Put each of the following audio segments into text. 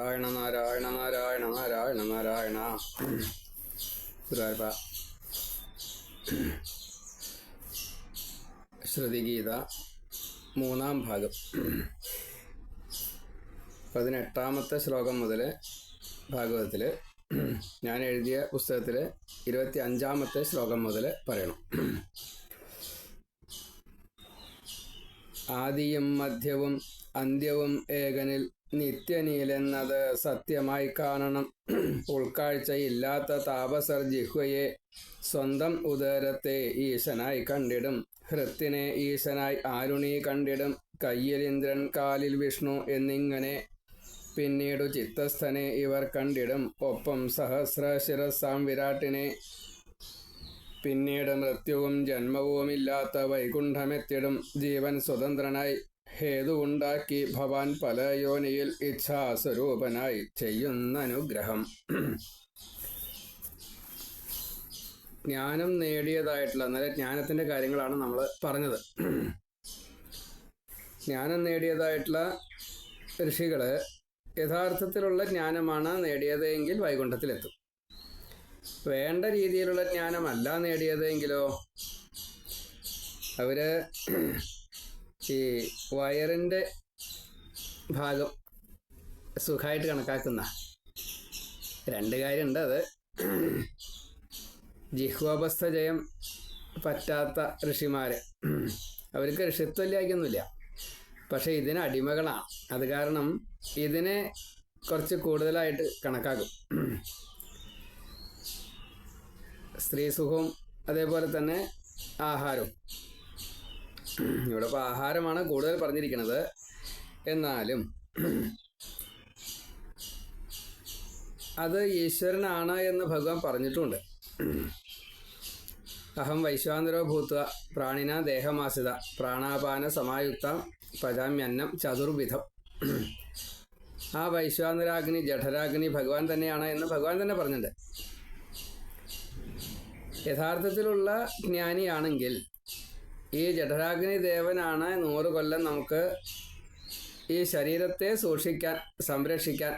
നാരായണ നാരായണ നാരായണ നാരായണ നാരായണ. ഗുരുവായൂരപ്പ. ശ്രുതിഗീത 3-ാം ഭാഗം 18-ാമത്തെ ശ്ലോകം മുതൽ ഭാഗവതത്തിൽ ഞാൻ എഴുതിയ പുസ്തകത്തിൽ 25-ാമത്തെ ശ്ലോകം മുതൽ പറയണം. ആദിയും മധ്യവും അന്ത്യവും ഏകനിൽ നിത്യനീലെന്നത് സത്യമായി കാണണം. ഉൾക്കാഴ്ചയില്ലാത്ത താപസർ ജിഹ്വയെ സ്വന്തം ഉദരത്തെ ഈശനായി കണ്ടിടും. ഹൃത്തിനെ ഈശനായി ആരുണി കണ്ടിടും. കയ്യിൽ ഇന്ദ്രൻ, കാലിൽ വിഷ്ണു എന്നിങ്ങനെ പിന്നീടു ചിത്തസ്ഥനെ ഇവർ കണ്ടിടും. ഒപ്പം സഹസ്രശിരസാം വിരാട്ടിനെ പിന്നീട് മൃത്യുവും ജന്മവുമില്ലാത്ത വൈകുണ്ഠമെത്തിടും. ജീവൻ സ്വതന്ത്രനായി ഹേതുവുണ്ടാക്കി ഭവാൻ പല യോനിയിൽ ഇച്ഛാസ്വരൂപനായി ചെയ്യുന്ന അനുഗ്രഹം. ജ്ഞാനം നേടിയതായിട്ടുള്ള, അന്നേരം ജ്ഞാനത്തിൻ്റെ കാര്യങ്ങളാണ് നമ്മൾ പറഞ്ഞത്. ജ്ഞാനം നേടിയതായിട്ടുള്ള ഋഷികൾ യഥാർത്ഥത്തിലുള്ള ജ്ഞാനമാണ് നേടിയത് എങ്കിൽ വൈകുണ്ഠത്തിലെത്തും. വേണ്ട രീതിയിലുള്ള ജ്ഞാനമല്ല നേടിയതെങ്കിലോ അവർ ഈ വയറിൻ്റെ ഭാഗം സുഖമായിട്ട് കണക്കാക്കുന്ന രണ്ട് കാര്യമുണ്ട്. അത് ജിഹ്വാപസ്ഥ ജയം പറ്റാത്ത ഋഷിമാർ, അവർക്ക് ഋഷിത്വമില്ലായ്ക്കൊന്നുമില്ല, പക്ഷെ ഇതിന് അടിമകളാണ്. അത് കാരണം ഇതിനെ കുറച്ച് കൂടുതലായിട്ട് കണക്കാക്കും. സ്ത്രീ സുഖവും അതേപോലെ തന്നെ ആഹാരവും. ഇവിടെ ഇപ്പോൾ ആഹാരമാണ് കൂടുതൽ പറഞ്ഞിരിക്കുന്നത്. എന്നാലും അത് ഈശ്വരനാണ് എന്ന് ഭഗവാൻ പറഞ്ഞിട്ടുണ്ട്. അഹം വൈശ്വാനരോ ഭൂത്വ പ്രാണിന ദേഹമാസിത പ്രാണാപാന സമായുക്ത പചാമ്യന്നം ചതുർവിധം. ആ വൈശ്വാനരാഗ്നി ജഠരാഗ്നി ഭഗവാൻ തന്നെയാണ് എന്ന് ഭഗവാൻ തന്നെ പറഞ്ഞിട്ടുണ്ട്. യഥാർത്ഥത്തിലുള്ള ജ്ഞാനിയാണെങ്കിൽ ഈ ജഠരാഗ്നി ദേവനാണ് 100 കൊല്ലം നമുക്ക് ഈ ശരീരത്തെ സൂക്ഷിക്കാൻ, സംരക്ഷിക്കാൻ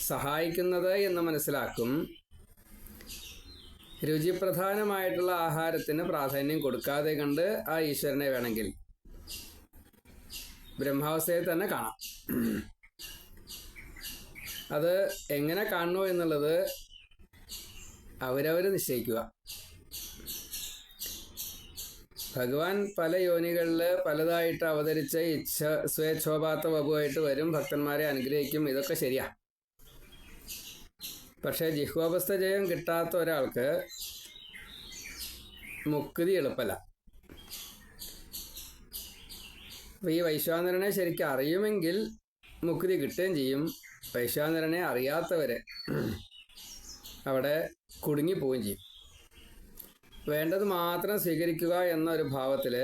സഹായിക്കുന്നത് എന്ന് മനസ്സിലാക്കും. രുചിപ്രധാനമായിട്ടുള്ള ആഹാരത്തിന് പ്രാധാന്യം കൊടുക്കാതെ കണ്ട് ആ ഈശ്വരനെ വേണമെങ്കിൽ ബ്രഹ്മാവസ്ഥയിൽ തന്നെ കാണാം. അത് എങ്ങനെ കാണണോ എന്നുള്ളത് അവരവർ നിശ്ചയിക്കുക. ഭഗവാൻ പല യോനികളിൽ പലതായിട്ട് അവതരിച്ച് സ്വേച്ഛോപാത്ത വപുവായിട്ട് വരും, ഭക്തന്മാരെ അനുഗ്രഹിക്കും. ഇതൊക്കെ ശരിയാ. പക്ഷേ ജിഹ്വാപസ്ഥ ജയം കിട്ടാത്ത ഒരാൾക്ക് മുക്തി എളുപ്പമല്ല. ഈ വൈശ്വാനരനെ ശരിക്കും അറിയുമെങ്കിൽ മുക്തി കിട്ടുകയും ചെയ്യും. വൈശ്വാനരനെ അറിയാത്തവരെ അവിടെ കുടുങ്ങിപ്പോവുകയും ചെയ്യും. വേണ്ടത് മാത്രം സ്വീകരിക്കുക എന്നൊരു ഭാവത്തിൽ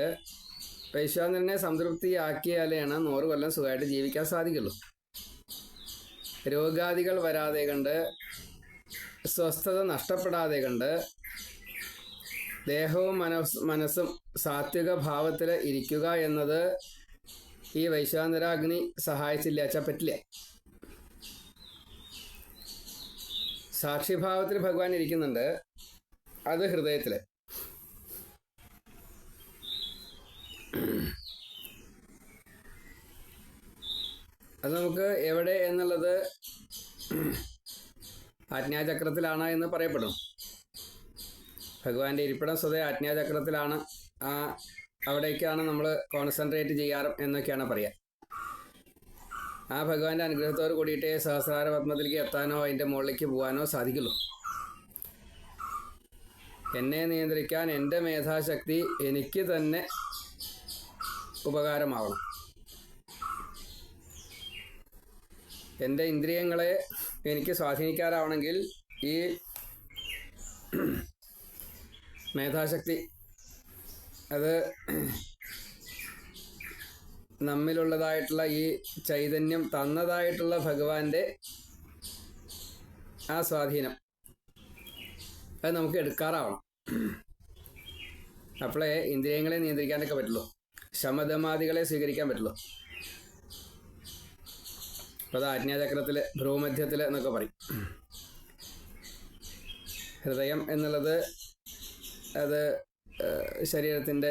വൈശ്വാനരനെ സംതൃപ്തിയാക്കിയാലാണ് 100 കൊല്ലം സുഖമായിട്ട് ജീവിക്കാൻ സാധിക്കുള്ളൂ. രോഗാദികൾ വരാതെ കണ്ട്, സ്വസ്ഥത നഷ്ടപ്പെടാതെ കണ്ട്, ദേഹവും മനസ്സും സാത്വിക ഭാവത്തിൽ ഇരിക്കുക എന്നത് ഈ വൈശ്വാനരാഗ്നി സഹായിച്ചില്ലാച്ചാൽ പറ്റില്ല. സാക്ഷിഭാവത്തിൽ ഭഗവാൻ ഇരിക്കുന്നുണ്ട്, അത് ഹൃദയത്തിൽ. അത് നമുക്ക് എവിടെ എന്നുള്ളത് ആജ്ഞാചക്രത്തിലാണ് എന്ന് പറയപ്പെടും. ഭഗവാന്റെ ഇരിപ്പിടം സ്വതേ ആജ്ഞാചക്രത്തിലാണ്. അവിടേക്കാണ് നമ്മൾ കോൺസെൻട്രേറ്റ് ചെയ്യാറും എന്നൊക്കെയാണ് പറയുക. ആ ഭഗവാന്റെ അനുഗ്രഹത്തോട് കൂടിയിട്ടേ സഹസ്രാര പത്മത്തിലേക്ക് എത്താനോ അതിൻ്റെ മുകളിലേക്ക് പോകാനോ സാധിക്കുള്ളൂ. എന്നെ നിയന്ത്രിക്കാൻ എൻ്റെ മേധാശക്തി എനിക്ക് തന്നെ ഉപകാരമാവണം. എൻ്റെ ഇന്ദ്രിയങ്ങളെ എനിക്ക് സ്വാധീനിക്കാറാവണമെങ്കിൽ ഈ മേധാശക്തി, അത് നമ്മിലുള്ളതായിട്ടുള്ള ഈ ചൈതന്യം തന്നതായിട്ടുള്ള ഭഗവാന്റെ ആ സ്വാധീനം അത് നമുക്ക് എടുക്കാറാവണം. അപ്പോഴേ ഇന്ദ്രിയങ്ങളെ നിയന്ത്രിക്കാനൊക്കെ പറ്റുള്ളൂ, ശമദമാദികളെ സ്വീകരിക്കാൻ പറ്റുള്ളൂ. അപ്പോൾ അത് ആജ്ഞാചക്രത്തിൽ ഭ്രൂമധ്യത്തിൽ എന്നൊക്കെ പറയും. ഹൃദയം എന്നുള്ളത് അത് ശരീരത്തിൻ്റെ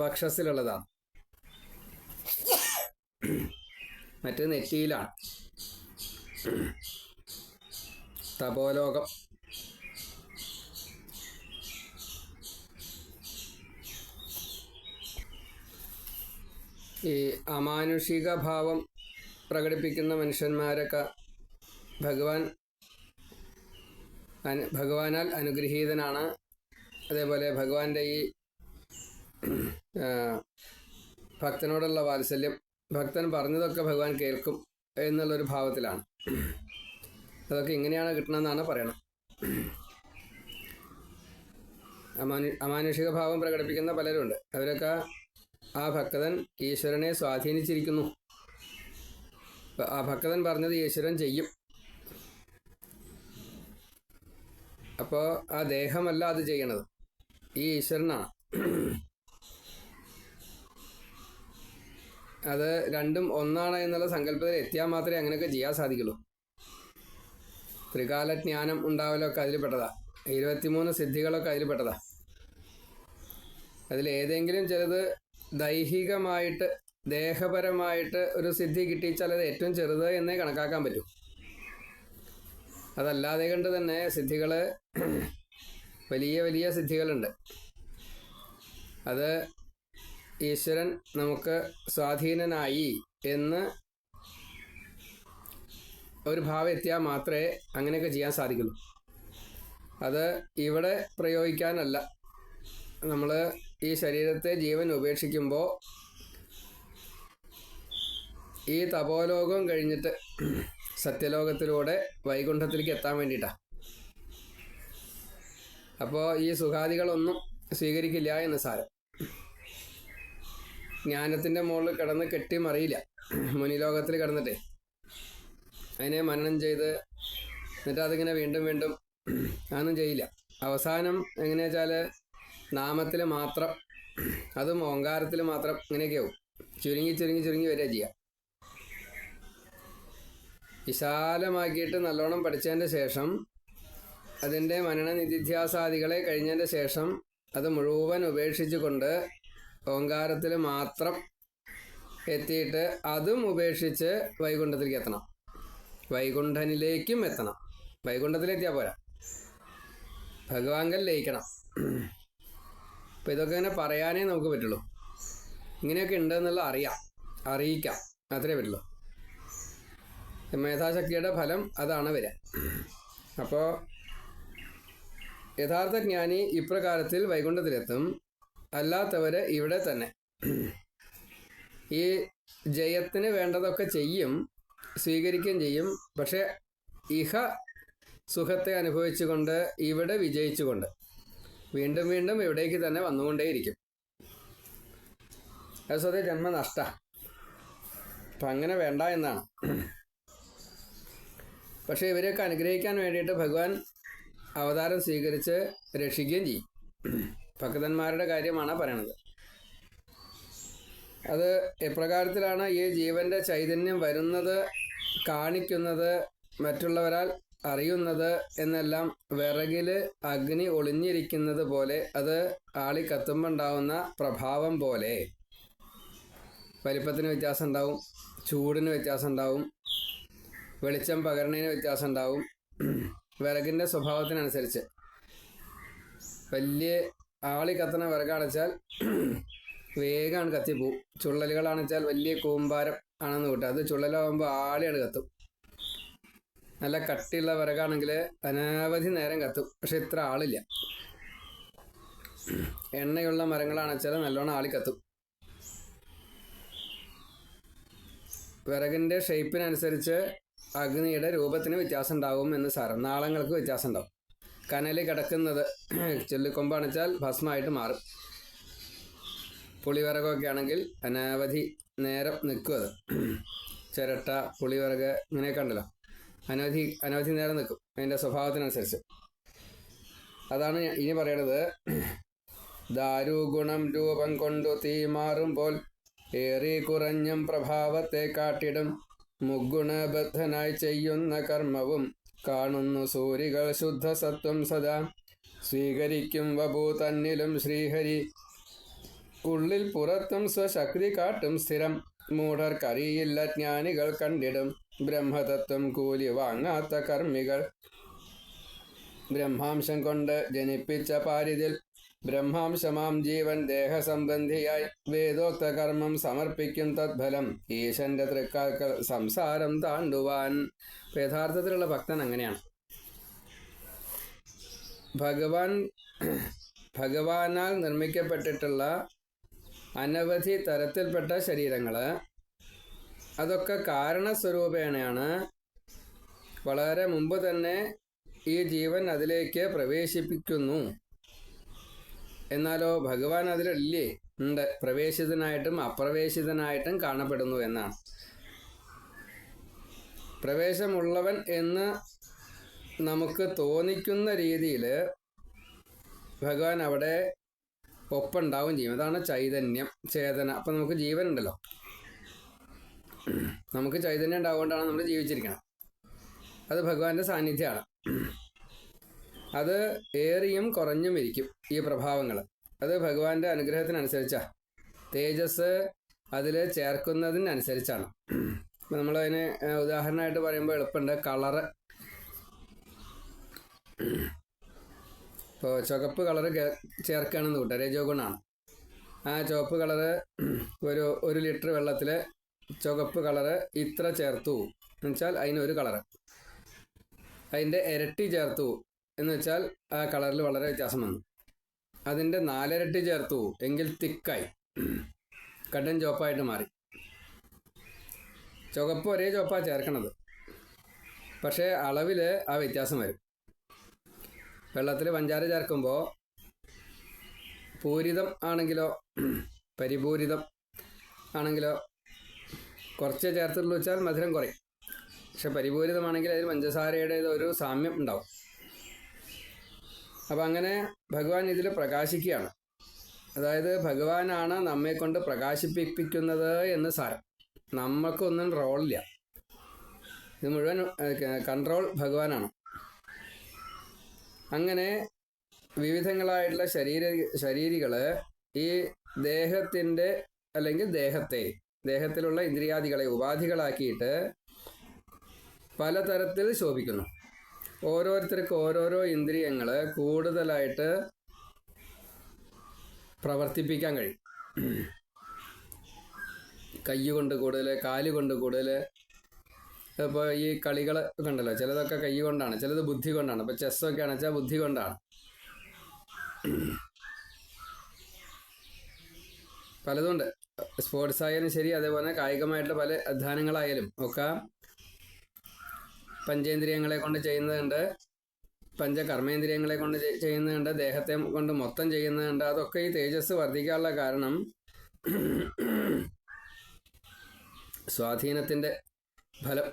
വക്ഷസ്സിലുള്ളതാണ്. മറ്റേത് നെറ്റിയിലാണ്. തപോലോകം. ഈ അമാനുഷിക ഭാവം പ്രകടിപ്പിക്കുന്ന മനുഷ്യന്മാരൊക്കെ ഭഗവാനാൽ അനുഗ്രഹീതനാണ്. അതേപോലെ ഭഗവാന്റെ ഈ ഭക്തനോടുള്ള വാത്സല്യം, ഭക്തൻ പറഞ്ഞതൊക്കെ ഭഗവാൻ കേൾക്കും എന്നുള്ളൊരു ഭാവത്തിലാണ്. അതൊക്കെ ഇങ്ങനെയാണ് കിട്ടണമെന്നാണ് പറയണം. അമാനുഷിക ഭാവം പ്രകടിപ്പിക്കുന്ന പലരുണ്ട്. അവരൊക്കെ ആ ഭക്തൻ ഈശ്വരനെ സ്വാധീനിച്ചിരിക്കുന്നു. ആ ഭക്തൻ പറഞ്ഞത് ഈശ്വരൻ ചെയ്യും. അപ്പോൾ ആ ദേഹമല്ല അത് ചെയ്യണത്, ഈ ഈശ്വരനാണ്. അത് രണ്ടും ഒന്നാണ് എന്നുള്ള സങ്കല്പത്തിൽ എത്തിയാൽ മാത്രമേ അങ്ങനെയൊക്കെ ചെയ്യാൻ സാധിക്കുള്ളൂ. ത്രികാലജ്ഞാനം ഉണ്ടാവലൊക്കെ അതിൽ പെട്ടതാ. 23 സിദ്ധികളൊക്കെ അതിൽ പെട്ടതാ. അതിലേതെങ്കിലും ചിലത് ദൈഹികമായിട്ട് ദേഹപരമായിട്ട് ഒരു സിദ്ധി കിട്ടിച്ചാൽ അത് ഏറ്റവും ചെറുത് എന്നേ കണക്കാക്കാൻ പറ്റൂ. അതല്ലാതെ കൊണ്ട് തന്നെ സിദ്ധികൾ വലിയ വലിയ സിദ്ധികളുണ്ട്. അത് ഈശ്വരൻ നമുക്ക് സ്വാധീനനായി എന്ന് ഒരു ഭാവം എത്തിയാൽ മാത്രമേ അങ്ങനെയൊക്കെ ചെയ്യാൻ സാധിക്കുള്ളൂ. അത് ഇവിടെ പ്രയോഗിക്കാനല്ല. നമ്മൾ ഈ ശരീരത്തെ ജീവൻ ഉപേക്ഷിക്കുമ്പോൾ ഈ തപോലോകം കഴിഞ്ഞിട്ട് സത്യലോകത്തിലൂടെ വൈകുണ്ഠത്തിലേക്ക് എത്താൻ വേണ്ടിയിട്ടാണ്. അപ്പോൾ ഈ സുഖാദികളൊന്നും സ്വീകരിക്കില്ല എന്ന് സാരം. ജ്ഞാനത്തിൻ്റെ മുകളിൽ കിടന്ന് കെട്ടിമറിയില്ല. മുനിലോകത്തിൽ കിടന്നിട്ടേ അതിനെ മനനം ചെയ്ത് എന്നിട്ട് അതിങ്ങനെ വീണ്ടും വീണ്ടും അതൊന്നും ചെയ്യില്ല. അവസാനം എങ്ങനെയാ വെച്ചാൽ നാമത്തിൽ മാത്രം, അതും ഓങ്കാരത്തിൽ മാത്രം ഇങ്ങനെയൊക്കെയാവും. ചുരുങ്ങി ചുരുങ്ങി ചുരുങ്ങി വരിക ചെയ്യുക. വിശാലമാക്കിയിട്ട് നല്ലോണം പഠിച്ചതിൻ്റെ ശേഷം അതിൻ്റെ മനന നിധിധ്യാസാദികളെ കഴിഞ്ഞതിൻ്റെ ശേഷം അത് മുഴുവൻ ഉപേക്ഷിച്ചു കൊണ്ട് ഓങ്കാരത്തിൽ മാത്രം എത്തിയിട്ട് അതും ഉപേക്ഷിച്ച് വൈകുണ്ഠത്തിലേക്ക് എത്തണം. വൈകുണ്ഠനിലേക്കും എത്തണം. വൈകുണ്ഠത്തിലെത്തിയാൽ പോരാ, ഭഗവാങ്കൽ ലയിക്കണം. അപ്പം ഇതൊക്കെ ഇങ്ങനെ പറയാനേ നമുക്ക് പറ്റുള്ളൂ. ഇങ്ങനെയൊക്കെ ഉണ്ടെന്നുള്ള അറിയിക്കാം, അത്രേ പറ്റുള്ളൂ. മേധാശക്തിയുടെ ഫലം അതാണ് വരിക. അപ്പോൾ യഥാർത്ഥ ജ്ഞാനി ഇപ്രകാരത്തിൽ വൈകുണ്ഠത്തിലെത്തും. അല്ലാത്തവർ ഇവിടെ തന്നെ ഈ ജയത്തിന് വേണ്ടതൊക്കെ ചെയ്യും, സ്വീകരിക്കുകയും ചെയ്യും. പക്ഷെ ഇഹ സുഖത്തെ അനുഭവിച്ചുകൊണ്ട് ഇവിടെ വിജയിച്ചുകൊണ്ട് വീണ്ടും വീണ്ടും ഇവിടേക്ക് തന്നെ വന്നുകൊണ്ടേയിരിക്കും. അത് സ്വതേ ജന്മനഷ്ട. അപ്പം അങ്ങനെ വേണ്ട എന്നാണ്. പക്ഷേ ഇവരെയൊക്കെ അനുഗ്രഹിക്കാൻ വേണ്ടിയിട്ട് ഭഗവാൻ അവതാരം സ്വീകരിച്ച് രക്ഷിക്കുകയും ചെയ്യും. ഭക്തന്മാരുടെ കാര്യമാണ് പറയണത്. അത് എപ്രകാരത്തിലാണ് ഈ ജീവൻ്റെ ചൈതന്യം വരുന്നത്, കാണിക്കുന്നത്, മറ്റുള്ളവരാൽ അറിയുന്നത് എന്നെല്ലാം വിറകിൽ അഗ്നി ഒളിഞ്ഞിരിക്കുന്നത് പോലെ, അത് ആളി കത്തുമ്പോൾ ഉണ്ടാവുന്ന പ്രഭാവം പോലെ വലിപ്പത്തിന് വ്യത്യാസം ഉണ്ടാവും, ചൂടിന് വ്യത്യാസം ഉണ്ടാവും, വെളിച്ചം പകരണതിന് വ്യത്യാസം ഉണ്ടാവും. വിറകിൻ്റെ സ്വഭാവത്തിനനുസരിച്ച് വലിയ ആളി കത്തണ വിറകാണെച്ചാൽ വേഗമാണ് കത്തിപ്പോവും. ചുള്ളലുകളാണെച്ചാൽ വലിയ കൂമ്പാരം ആണെന്ന് കൂട്ടുക, അത് ചുള്ളലാകുമ്പോൾ ആളിയാണ് കത്തും. നല്ല കട്ടിയുള്ള വിറകാണെങ്കിൽ അനവധി നേരം കത്തും, പക്ഷെ ഇത്ര ആളില്ല. എണ്ണയുള്ള മരങ്ങളാണെച്ചാൽ നല്ലോണം ആളി കത്തും. വിറകിൻ്റെ ഷേപ്പിനനുസരിച്ച് അഗ്നിയുടെ രൂപത്തിന് വ്യത്യാസം ഉണ്ടാവും എന്ന് സാരം. നാളങ്ങൾക്ക് വ്യത്യാസം ഉണ്ടാവും. കനൽ കിടക്കുന്നത് ചൊല്ലിക്കൊമ്പാണെച്ചാൽ ഭസ്മമായിട്ട് മാറും. പുളിവിറകൊക്കെ ആണെങ്കിൽ അനവധി നേരം നിൽക്കും. അത് ചിരട്ട, പുളിവിറക് ഇങ്ങനെയൊക്കെ ഉണ്ടല്ലോ, അനവധി നേരം നിൽക്കും അതിൻ്റെ സ്വഭാവത്തിനനുസരിച്ച്. അതാണ് ഇനി പറയണത്. ദാരുഗുണം രൂപം കൊണ്ടു തീ മാറുമ്പോൾ ഏറി കുറഞ്ഞും പ്രഭാവത്തെ കാട്ടിടും മുഗുണബദ്ധനായി ചെയ്യുന്ന കർമ്മവും കാണുന്നു സൂരികൾ ശുദ്ധസത്വം സദാ. സ്വീകരിക്കും വപു തന്നിലും ശ്രീഹരി, ഉള്ളിൽ പുറത്തും സ്വശക്തി കാട്ടും സ്ഥിരം. മൂഢർക്കറിയില്ല ജ്ഞാനികൾ കണ്ടിടും, ബ്രഹ്മതത്വം കൂലി വാങ്ങാത്ത കർമ്മികൾ. ബ്രഹ്മാംശം കൊണ്ട് ജനിപ്പിച്ച പാരിതിൽ, ബ്രഹ്മാംശമാം ജീവൻ ദേഹസംബന്ധിയായി. വേദോക്ത കർമ്മം സമർപ്പിക്കും തത്ഫലം, ഈശന്റെ തൃക്കാൽക്കൽ സംസാരം താണ്ടുവാൻ. യഥാർത്ഥത്തിലുള്ള ഭക്തൻ അങ്ങനെയാണ്. ഭഗവാനാൽ നിർമ്മിക്കപ്പെട്ടിട്ടുള്ള അനവധി തരത്തിൽപ്പെട്ട ശരീരങ്ങൾ, അതൊക്കെ കാരണസ്വരൂപേണയാണ്. വളരെ മുമ്പ് തന്നെ ഈ ജീവൻ അതിലേക്ക് പ്രവേശിപ്പിക്കുന്നു. എന്നാലോ ഭഗവാൻ അതിലില്ലേ, ഉണ്ട്. പ്രവേശിതനായിട്ടും അപ്രവേശിതനായിട്ടും കാണപ്പെടുന്നു എന്നാണ്. പ്രവേശമുള്ളവൻ എന്ന് നമുക്ക് തോന്നിക്കുന്ന രീതിയിൽ ഭഗവാൻ അവിടെ ഒപ്പുണ്ടാവും ചെയ്യും. അതാണ് ചൈതന്യം, ചേതന. അപ്പം നമുക്ക് ജീവൻ ഉണ്ടല്ലോ, നമുക്ക് ചൈതന്യം ഉണ്ടാവുകൊണ്ടാണ് നമ്മൾ ജീവിച്ചിരിക്കണം. അത് ഭഗവാന്റെ സാന്നിധ്യമാണ്. അത് ഏറിയും കുറഞ്ഞും ഇരിക്കും ഈ പ്രഭാവങ്ങൾ. അത് ഭഗവാന്റെ അനുഗ്രഹത്തിനനുസരിച്ചാണ്. തേജസ് അതിൽ ചേർക്കുന്നതിനനുസരിച്ചാണ്. അപ്പം നമ്മളതിന് ഉദാഹരണമായിട്ട് പറയുമ്പോൾ എളുപ്പമുണ്ട്. കളറ്, ഇപ്പോൾ ചുവപ്പ് കളറ് ചേർക്കുകയാണെന്ന് കൂട്ടുക, രജോ ഗുണമാണ്. ആ ചുവപ്പ് കളറ് ഒരു ലിറ്റർ വെള്ളത്തിൽ ചുവപ്പ് കളറ് ഇത്ര ചേർത്തു എന്ന് വെച്ചാൽ അതിനൊരു കളറ്. അതിൻ്റെ ഇരട്ടി ചേർത്തു എന്ന് വെച്ചാൽ ആ കളറിൽ വളരെ വ്യത്യാസം വന്നു. അതിൻ്റെ 4 ഇരട്ടി ചേർത്തു എങ്കിൽ തിക്കായി, കട്ടൻ ചുവപ്പായിട്ട് മാറി. ചുവപ്പ് ഒരേ ചുവപ്പാണ് ചേർക്കണത്, പക്ഷേ അളവിൽ ആ വ്യത്യാസം വരും. വെള്ളത്തിൽ പഞ്ചാര ചേർക്കുമ്പോൾ പൂരിതം ആണെങ്കിലോ പരിപൂരിതം ആണെങ്കിലോ കുറച്ചേ ചേർത്തുള്ളൂ വെച്ചാൽ മധുരം കുറയും. പക്ഷെ പരിപൂരിതമാണെങ്കിൽ അതിൽ പഞ്ചസാരയുടെ ഒരു സാമ്യം ഉണ്ടാവും. അപ്പം അങ്ങനെ ഭഗവാൻ ഇതിൽ പ്രകാശിക്കുകയാണ്. അതായത് ഭഗവാനാണ് നമ്മെ കൊണ്ട് പ്രകാശിപ്പിക്കുന്നത് എന്ന് സാരം. നമുക്കൊന്നും റോളില്ല. ഇത് മുഴുവൻ കൺട്രോൾ ഭഗവാനാണ്. അങ്ങനെ വിവിധങ്ങളായിട്ടുള്ള ശരീരികൾ ഈ ദേഹത്തിൻ്റെ അല്ലെങ്കിൽ ദേഹത്തിലുള്ള ഇന്ദ്രിയാദികളെ ഉപാധികളാക്കിയിട്ട് പലതരത്തിൽ ശോഭിക്കുന്നു. ഓരോരുത്തർക്ക് ഓരോരോ ഇന്ദ്രിയങ്ങൾ കൂടുതലായിട്ട് പ്രവർത്തിപ്പിക്കാൻ കഴിയും. കൈകൊണ്ട് കൂടുതൽ, കാലുകൊണ്ട് കൂടുതൽ. ഇപ്പോൾ ഈ കളികൾ കണ്ടല്ലോ, ചിലതൊക്കെ കൈ കൊണ്ടാണ്, ചിലത് ബുദ്ധി കൊണ്ടാണ്. ഇപ്പോൾ ചെസ്സൊക്കെ ആണെന്ന് വെച്ചാൽ ബുദ്ധി കൊണ്ടാണ്. പലതുണ്ട്. സ്പോർട്സ് ആയാലും ശരി, അതേപോലെ കായികമായിട്ടുള്ള പല അധ്വാനങ്ങളായാലും ഒക്കെ പഞ്ചേന്ദ്രിയങ്ങളെ കൊണ്ട് ചെയ്യുന്നതുണ്ട്, പഞ്ചകർമ്മേന്ദ്രിയങ്ങളെ കൊണ്ട് ചെയ്യുന്നതുണ്ട്, ദേഹത്തെ കൊണ്ട് മൊത്തം ചെയ്യുന്നതുണ്ട്. അതൊക്കെ ഈ തേജസ് വർദ്ധിക്കാനുള്ള കാരണം സ്വാധീനത്തിൻ്റെ ഫലം,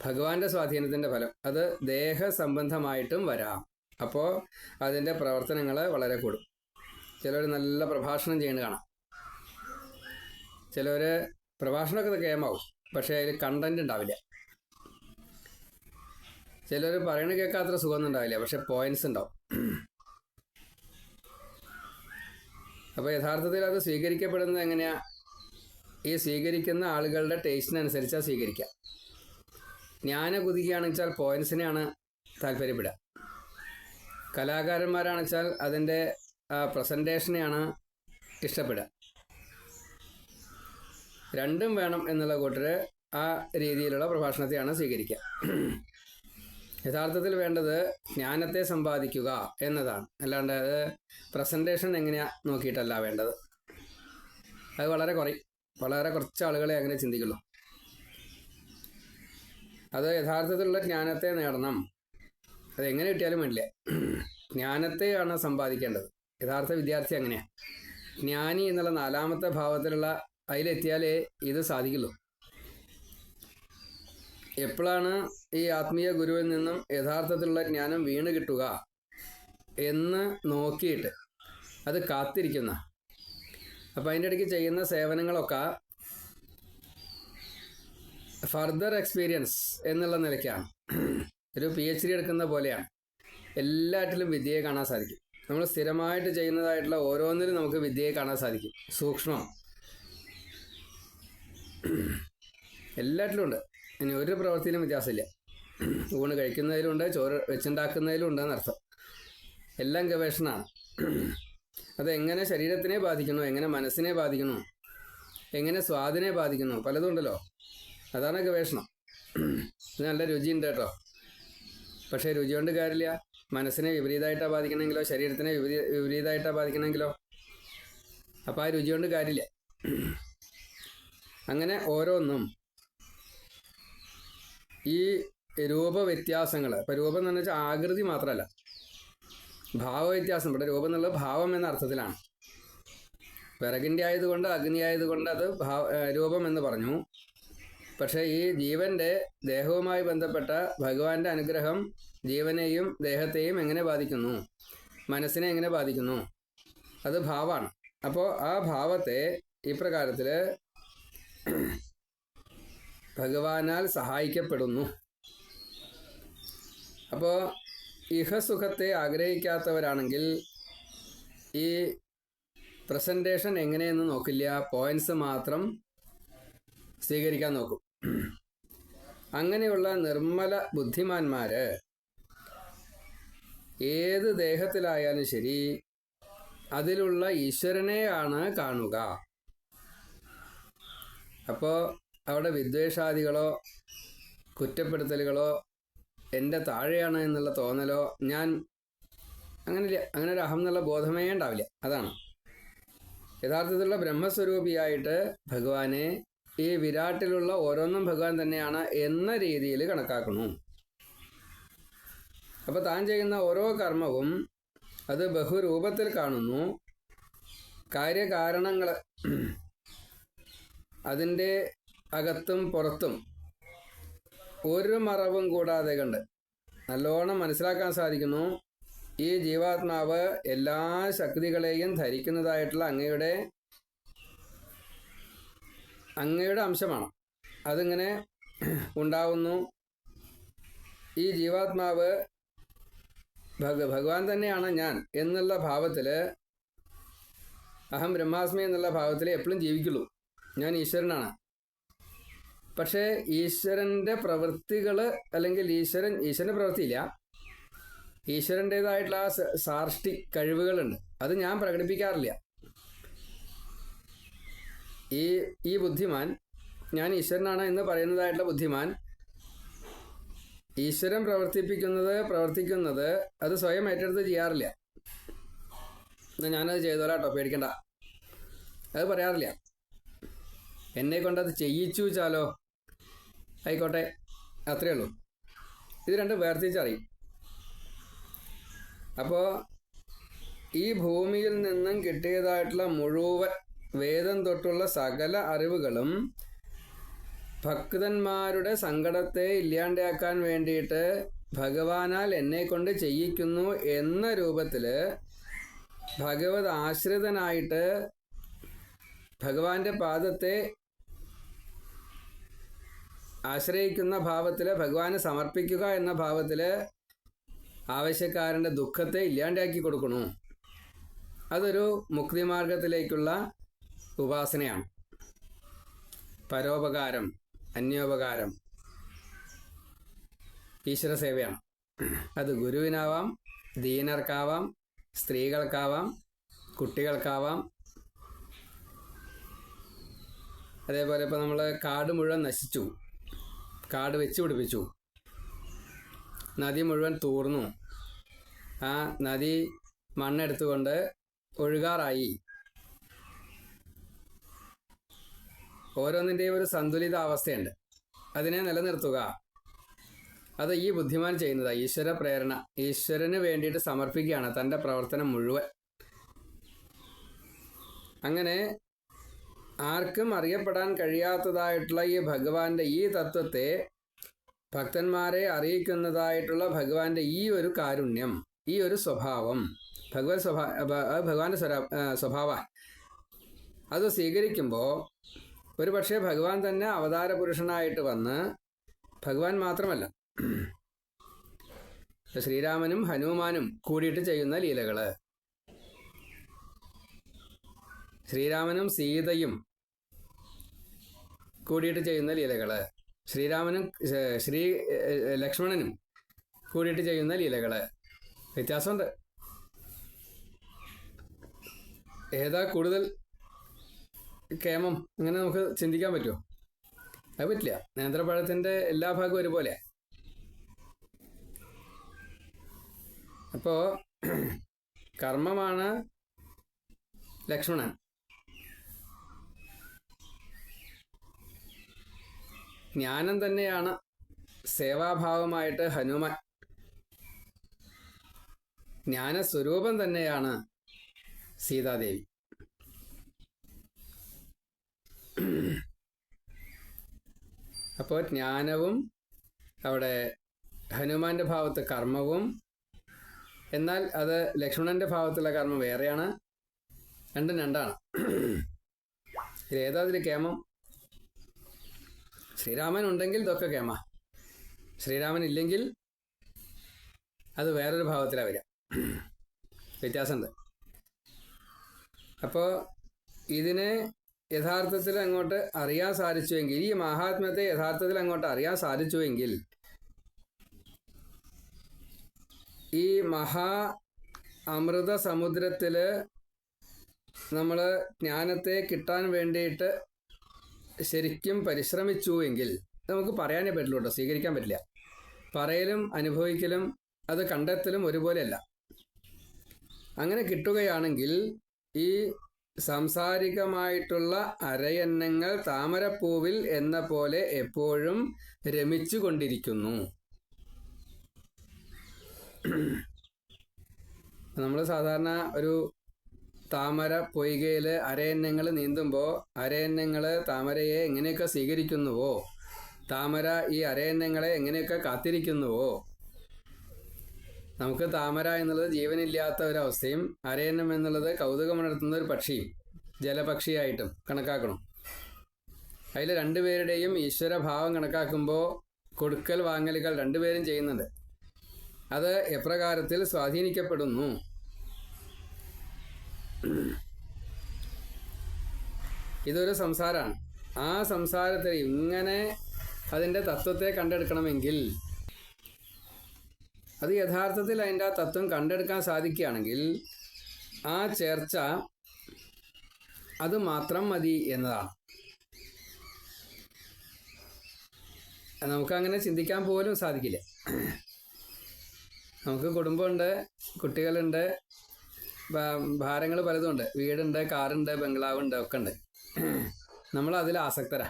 ഭഗവാന്റെ സ്വാധീനത്തിൻ്റെ ഫലം. അത് ദേഹസംബന്ധമായിട്ടും വരാം. അപ്പോൾ അതിൻ്റെ പ്രവർത്തനങ്ങൾ വളരെ കൂടും. ചിലർ നല്ല പ്രഭാഷണം ചെയ്യുന്നത് കാണാം. ചിലർ പ്രഭാഷണമൊക്കെ കേമാവും, പക്ഷേ അതിൽ കണ്ടന്റ് ഉണ്ടാവില്ല. ചിലർ പറയണ കേൾക്കാൻ അത്ര സുഖമൊന്നും ഉണ്ടാവില്ല, പക്ഷെ പോയിന്റ്സ് ഉണ്ടാവും. അപ്പോൾ യഥാർത്ഥത്തിൽ അത് സ്വീകരിക്കപ്പെടുന്നത് എങ്ങനെയാ? ഈ സ്വീകരിക്കുന്ന ആളുകളുടെ ടേസ്റ്റിനനുസരിച്ചാണ് സ്വീകരിക്കുക. ജ്ഞാന കുതിക്കുകയാണെന്ന് വെച്ചാൽ പോയിന്റ്സിനെയാണ് താല്പര്യപ്പെടുക. കലാകാരന്മാരാണെന്ന് വെച്ചാൽ അതിൻ്റെ പ്രസൻറ്റേഷനെയാണ് ഇഷ്ടപ്പെടുക. രണ്ടും വേണം എന്നുള്ള കൂട്ടർ ആ രീതിയിലുള്ള പ്രഭാഷണത്തെയാണ് സ്വീകരിക്കുക. യഥാർത്ഥത്തിൽ വേണ്ടത് ജ്ഞാനത്തെ സമ്പാദിക്കുക എന്നതാണ്. അല്ലാണ്ട് അത് പ്രസൻറ്റേഷൻ എങ്ങനെയാണ് നോക്കിയിട്ടല്ല വേണ്ടത്. അത് വളരെ കുറച്ച് ആളുകളെ അങ്ങനെ ചിന്തിക്കുള്ളൂ. അത് യഥാർത്ഥത്തിലുള്ള ജ്ഞാനത്തെ നേടണം. അതെങ്ങനെ കിട്ടിയാലും വേണ്ടില്ല, ജ്ഞാനത്തെയാണ് സമ്പാദിക്കേണ്ടത്. യഥാർത്ഥ വിദ്യാർത്ഥി അങ്ങനെയാണ്. ജ്ഞാനി എന്നുള്ള 4ാമത്തെ ഭാവത്തിലുള്ള അതിലെത്തിയാലേ ഇത് സാധിക്കുള്ളൂ. എപ്പോഴാണ് ഈ ആത്മീയ ഗുരുവിൽ നിന്നും യഥാർത്ഥത്തിലുള്ള ജ്ഞാനം വീണ് കിട്ടുക എന്ന് നോക്കിയിട്ട് അത് കാത്തിരിക്കുന്ന. അപ്പം അതിൻ്റെ ഇടയ്ക്ക് ചെയ്യുന്ന സേവനങ്ങളൊക്കെ ഫർദർ എക്സ്പീരിയൻസ് എന്നുള്ള നിലയ്ക്കാണ്. ഒരു PhD എടുക്കുന്ന പോലെയാണ്. എല്ലാറ്റിലും വിദ്യയെ കാണാൻ സാധിക്കും. നമ്മൾ സ്ഥിരമായിട്ട് ചെയ്യുന്നതായിട്ടുള്ള ഓരോന്നിലും നമുക്ക് വിദ്യയെ കാണാൻ സാധിക്കും. സൂക്ഷ്മം എല്ലാറ്റിലും ഉണ്ട്. ഇനി ഒരു പ്രവൃത്തിയിലും വ്യത്യാസമില്ല. ഊണ് കഴിക്കുന്നതിലുണ്ട്, ചോറ് വെച്ചുണ്ടാക്കുന്നതിലും ഉണ്ടെന്നർത്ഥം. എല്ലാം ഗവേഷണമാണ്. അതെങ്ങനെ ശരീരത്തിനെ ബാധിക്കുന്നു, എങ്ങനെ മനസ്സിനെ ബാധിക്കുന്നു, എങ്ങനെ സ്വാദിനെ ബാധിക്കുന്നു, പലതും ഉണ്ടല്ലോ. അതാണ് ഗവേഷണം. ഇത് നല്ല രുചിയുണ്ട് കേട്ടോ. പക്ഷേ രുചി കൊണ്ട് കാര്യമില്ല. മനസ്സിനെ വിപരീതമായിട്ടാണ് ബാധിക്കണമെങ്കിലോ ശരീരത്തിനെ വിപരീതമായിട്ടാണ് ബാധിക്കണമെങ്കിലോ അപ്പോൾ ആ രുചി കൊണ്ട് കാര്യമില്ല. അങ്ങനെ ഓരോന്നും ഈ രൂപവ്യത്യാസങ്ങൾ, ഇപ്പം രൂപം എന്ന് വെച്ചാൽ ആകൃതി മാത്രമല്ല, ഭാവവ്യത്യാസം. ഇവിടെ രൂപം എന്നുള്ളത് ഭാവം എന്ന അർത്ഥത്തിലാണ്. വിറകിൻ്റെ ആയതുകൊണ്ട് അഗ്നി ആയതുകൊണ്ട് അത് രൂപം എന്ന് പറഞ്ഞു. പക്ഷേ ഈ ജീവൻ്റെ ദേഹവുമായി ബന്ധപ്പെട്ട ഭഗവാന്റെ അനുഗ്രഹം ജീവനെയും ദേഹത്തെയും എങ്ങനെ ബാധിക്കുന്നു, മനസ്സിനെ എങ്ങനെ ബാധിക്കുന്നു, അത് ഭാവമാണ്. അപ്പോൾ ആ ഭാവത്തെ ഈ പ്രകാരത്തിൽ ഭഗവാനാൽ സഹായിക്കപ്പെടുന്നു. അപ്പോൾ ഇഹസുഖത്തെ ആഗ്രഹിക്കാത്തവരാണെങ്കിൽ ഈ പ്രസൻറ്റേഷൻ എങ്ങനെയെന്ന് നോക്കില്ല, പോയിന്റ്സ് മാത്രം സ്വീകരിക്കാൻ നോക്കും. അങ്ങനെയുള്ള നിർമ്മല ബുദ്ധിമാന്മാർ ഏത് ദേഹത്തിലായാലും ശരി അതിലുള്ള ഈശ്വരനെയാണ് കാണുക. അപ്പോൾ അവിടെ വിദ്വേഷാദികളോ കുറ്റപ്പെടുത്തലുകളോ എൻ്റെ താഴെയാണ് എന്നുള്ള തോന്നലോ ഞാൻ അങ്ങനെയില്ല. അങ്ങനെ ഒരു അഹം എന്നുള്ള ബോധമേ ഉണ്ടാവില്ല. അതാണ് യഥാർത്ഥത്തിലുള്ള ബ്രഹ്മസ്വരൂപിയായിട്ട് ഭഗവാനെ ഈ വിരാട്ടിലുള്ള ഓരോന്നും ഭഗവാൻ തന്നെയാണ് എന്ന രീതിയിൽ കണക്കാക്കുന്നു. അപ്പോൾ താൻ ചെയ്യുന്ന ഓരോ കർമ്മവും അത് ബഹുരൂപത്തിൽ കാണുന്നു. കാര്യകാരണങ്ങൾ അതിൻ്റെ അകത്തും പുറത്തും ഒരു മറവും കൂടാതെ കണ്ട് നല്ലോണം മനസ്സിലാക്കാൻ സാധിക്കുന്നു. ഈ ജീവാത്മാവ് എല്ലാ ശക്തികളെയും ധരിക്കുന്നതായിട്ടുള്ള അങ്ങയുടെ അംശമാണ്. അതിങ്ങനെ ഉണ്ടാവുന്നു. ഈ ജീവാത്മാവ് ഭഗവാൻ തന്നെയാണ് ഞാൻ എന്നുള്ള ഭാവത്തിൽ, അഹം ബ്രഹ്മാസ്മി എന്നുള്ള ഭാവത്തിൽ എപ്പോഴും ജീവിക്കുള്ളൂ. ഞാൻ ഈശ്വരനാണ്. പക്ഷേ ഈശ്വരൻ്റെ പ്രവൃത്തികൾ അല്ലെങ്കിൽ ഈശ്വരൻ്റെ പ്രവൃത്തിയില്ല, ഈശ്വരൻ്റേതായിട്ടുള്ള ആ സാർഷ്ടി കഴിവുകളുണ്ട്. അത് ഞാൻ പ്രകടിപ്പിക്കാറില്ല. ഈ ബുദ്ധിമാൻ, ഞാൻ ഈശ്വരനാണ് എന്ന് പറയുന്നതായിട്ടുള്ള ബുദ്ധിമാൻ ഈശ്വരൻ പ്രവർത്തിക്കുന്നത് അത് സ്വയം ഏറ്റെടുത്ത് ചെയ്യാറില്ല. എന്നാൽ ഞാനത് ചെയ്തോളാം കേട്ടോ, പേടിക്കണ്ട, അത് പറയാറില്ല. എന്നെ കൊണ്ടത് ചെയ്യിച്ചു വെച്ചാലോ, ആയിക്കോട്ടെ, അത്രയേ ഉള്ളൂ. ഇത് രണ്ടും വേർതിരിച്ചറിയും. അപ്പോൾ ഈ ഭൂമിയിൽ നിന്നും കിട്ടിയതായിട്ടുള്ള മുഴുവൻ വേദം തൊട്ടുള്ള സകല അറിവുകളും ഭക്തന്മാരുടെ സങ്കടത്തെ ഇല്ലാണ്ടാക്കാൻ വേണ്ടിയിട്ട് ഭഗവാനാൽ എന്നെ കൊണ്ട് ചെയ്യിക്കുന്നു എന്ന രൂപത്തിൽ ഭഗവത് ആശ്രിതനായിട്ട് ഭഗവാന്റെ പാദത്തെ ആശ്രയിക്കുന്ന ഭാവത്തിൽ, ഭഗവാന് സമർപ്പിക്കുക എന്ന ഭാവത്തിൽ ആവശ്യക്കാരൻ്റെ ദുഃഖത്തെ ഇല്ലാണ്ടാക്കി കൊടുക്കണു. അതൊരു മുക്തിമാർഗത്തിലേക്കുള്ള ഉപാസനയാണ്. പരോപകാരം, അന്യോപകാരം, ഈശ്വര സേവയാണ്. അത് ഗുരുവിനാവാം, ദീനർക്കാവാം, സ്ത്രീകൾക്കാവാം, കുട്ടികൾക്കാവാം. അതേപോലെ ഇപ്പോൾ നമ്മൾ കാട് മുഴുവൻ നശിച്ചു, കാട് വെച്ച് പിടിപ്പിച്ചു, നദി മുഴുവൻ തൂർന്നു, ആ നദി മണ്ണെടുത്തുകൊണ്ട് ഒഴുകാറായി. ഓരോന്നിൻ്റെയും ഒരു സന്തുലിത അവസ്ഥയുണ്ട്. അതിനെ നിലനിർത്തുക, അത് ഈ ബുദ്ധിമാൻ ചെയ്യുന്നതാണ്. ഈശ്വര പ്രേരണ, ഈശ്വരന് വേണ്ടിയിട്ട് സമർപ്പിക്കുകയാണ് തൻ്റെ പ്രവർത്തനം മുഴുവൻ. അങ്ങനെ ആർക്കും അറിയപ്പെടാൻ കഴിയാത്തതായിട്ടുള്ള ഈ ഭഗവാന്റെ ഈ തത്വത്തെ ഭക്തന്മാരെ അറിയിക്കുന്നതായിട്ടുള്ള ഭഗവാന്റെ ഈ ഒരു കാരുണ്യം, ഈ ഒരു സ്വഭാവം, ഭഗവാന്റെ സ്വഭാവം, അത് സ്വീകരിക്കുമ്പോൾ ഒരു പക്ഷേ ഭഗവാൻ തന്നെ അവതാര പുരുഷനായിട്ട് വന്ന്, ഭഗവാൻ മാത്രമല്ല ശ്രീരാമനും ഹനുമാനും കൂടിയിട്ട് ചെയ്യുന്ന ലീലകൾ, ശ്രീരാമനും സീതയും കൂടിയിട്ട് ചെയ്യുന്ന ലീലകൾ, ശ്രീരാമനും ലക്ഷ്മണനും കൂടിയിട്ട് ചെയ്യുന്ന ലീലകൾ വ്യത്യാസമുണ്ട്. ഏതാ കൂടുതൽ കേമം അങ്ങനെ നമുക്ക് ചിന്തിക്കാൻ പറ്റുമോ? അത് പറ്റില്ല. നേന്ത്രപ്പഴത്തിൻ്റെ എല്ലാ ഭാഗവും ഒരുപോലെ. അപ്പോൾ കർമ്മമാണ് ലക്ഷ്മണൻ, ജ്ഞാനം തന്നെയാണ് സേവാഭാവമായിട്ട് ഹനുമാൻ, ജ്ഞാനസ്വരൂപം തന്നെയാണ് സീതാദേവി. അപ്പോൾ ജ്ഞാനവും അവിടെ ഹനുമാന്റെ ഭാവത്ത് കർമ്മവും, എന്നാൽ അത് ലക്ഷ്മണന്റെ ഭാവത്തുള്ള കർമ്മം വേറെയാണ്. രണ്ടും രണ്ടാണ്. ഇതിലേതാ ഇതിൽ കേമം? ശ്രീരാമൻ ഉണ്ടെങ്കിൽ ഇതൊക്കെ കേമ, ശ്രീരാമൻ ഇല്ലെങ്കിൽ അത് വേറൊരു ഭാവത്തിലാണ് വരിക. വ്യത്യാസമുണ്ട്. അപ്പോൾ ഇതിനെ യഥാർത്ഥത്തിൽ അങ്ങോട്ട് അറിയാൻ സാധിച്ചുവെങ്കിൽ, ഈ മഹാത്മ്യത്തെ യഥാർത്ഥത്തിൽ അങ്ങോട്ട് അറിയാൻ സാധിച്ചുവെങ്കിൽ, ഈ മഹാ അമൃത സമുദ്രത്തിൽ നമ്മൾ ജ്ഞാനത്തെ കിട്ടാൻ വേണ്ടിയിട്ട് ശരിക്കും പരിശ്രമിച്ചു എങ്കിൽ നമുക്ക് പറയാനേ പറ്റുള്ളൂ കേട്ടോ, സ്വീകരിക്കാൻ പറ്റില്ല. പറയലും അനുഭവിക്കലും അത് കണ്ടെത്തലും ഒരുപോലെയല്ല. അങ്ങനെ കിട്ടുകയാണെങ്കിൽ ഈ സാംസാരികമായിട്ടുള്ള അരയന്നങ്ങൾ താമരപ്പൂവിൽ എന്ന പോലെ എപ്പോഴും രമിച്ചു കൊണ്ടിരിക്കുന്നു. നമ്മൾ സാധാരണ ഒരു താമര പൊയ്കയിൽ അരയന്നങ്ങൾ നീന്തുമ്പോൾ അരയന്നങ്ങൾ താമരയെ എങ്ങനെയൊക്കെ സ്വീകരിക്കുന്നുവോ, താമര ഈ അരയന്നങ്ങളെ എങ്ങനെയൊക്കെ കാത്തിരിക്കുന്നുവോ, നമുക്ക് താമര എന്നുള്ളത് ജീവനില്ലാത്ത ഒരവസ്ഥയും അരയന്നം എന്നുള്ളത് കൗതുകമുണർത്തുന്ന ഒരു പക്ഷിയും ജലപക്ഷിയായിട്ടും കണക്കാക്കണം. അതിൽ രണ്ടുപേരുടെയും ഈശ്വരഭാവം കണക്കാക്കുമ്പോൾ കൊടുക്കൽ വാങ്ങലുകൾ രണ്ടുപേരും ചെയ്യുന്നുണ്ട്. അത് എപ്രകാരത്തിൽ സ്വാധീനിക്കപ്പെടുന്നു? ഇതൊരു സംസാരമാണ്. ആ സംസാരത്തിൽ ഇങ്ങനെ അതിൻ്റെ തത്വത്തെ കണ്ടെടുക്കണമെങ്കിൽ, അത് യഥാർത്ഥത്തിൽ അതിൻ്റെ ആ തത്വം കണ്ടെടുക്കാൻ സാധിക്കുകയാണെങ്കിൽ ആ ചേർച്ച അത് മാത്രം മതി എന്നതാണ്. നമുക്കങ്ങനെ ചിന്തിക്കാൻ പോലും സാധിക്കില്ല. നമുക്ക് കുടുംബമുണ്ട്, കുട്ടികളുണ്ട്, ഭാരങ്ങൾ പലതുമുണ്ട്, വീടുണ്ട്, കാറുണ്ട്, ബംഗ്ലാവുണ്ട്, ഒക്കെ ഉണ്ട്. നമ്മളതിൽ ആസക്തരാ.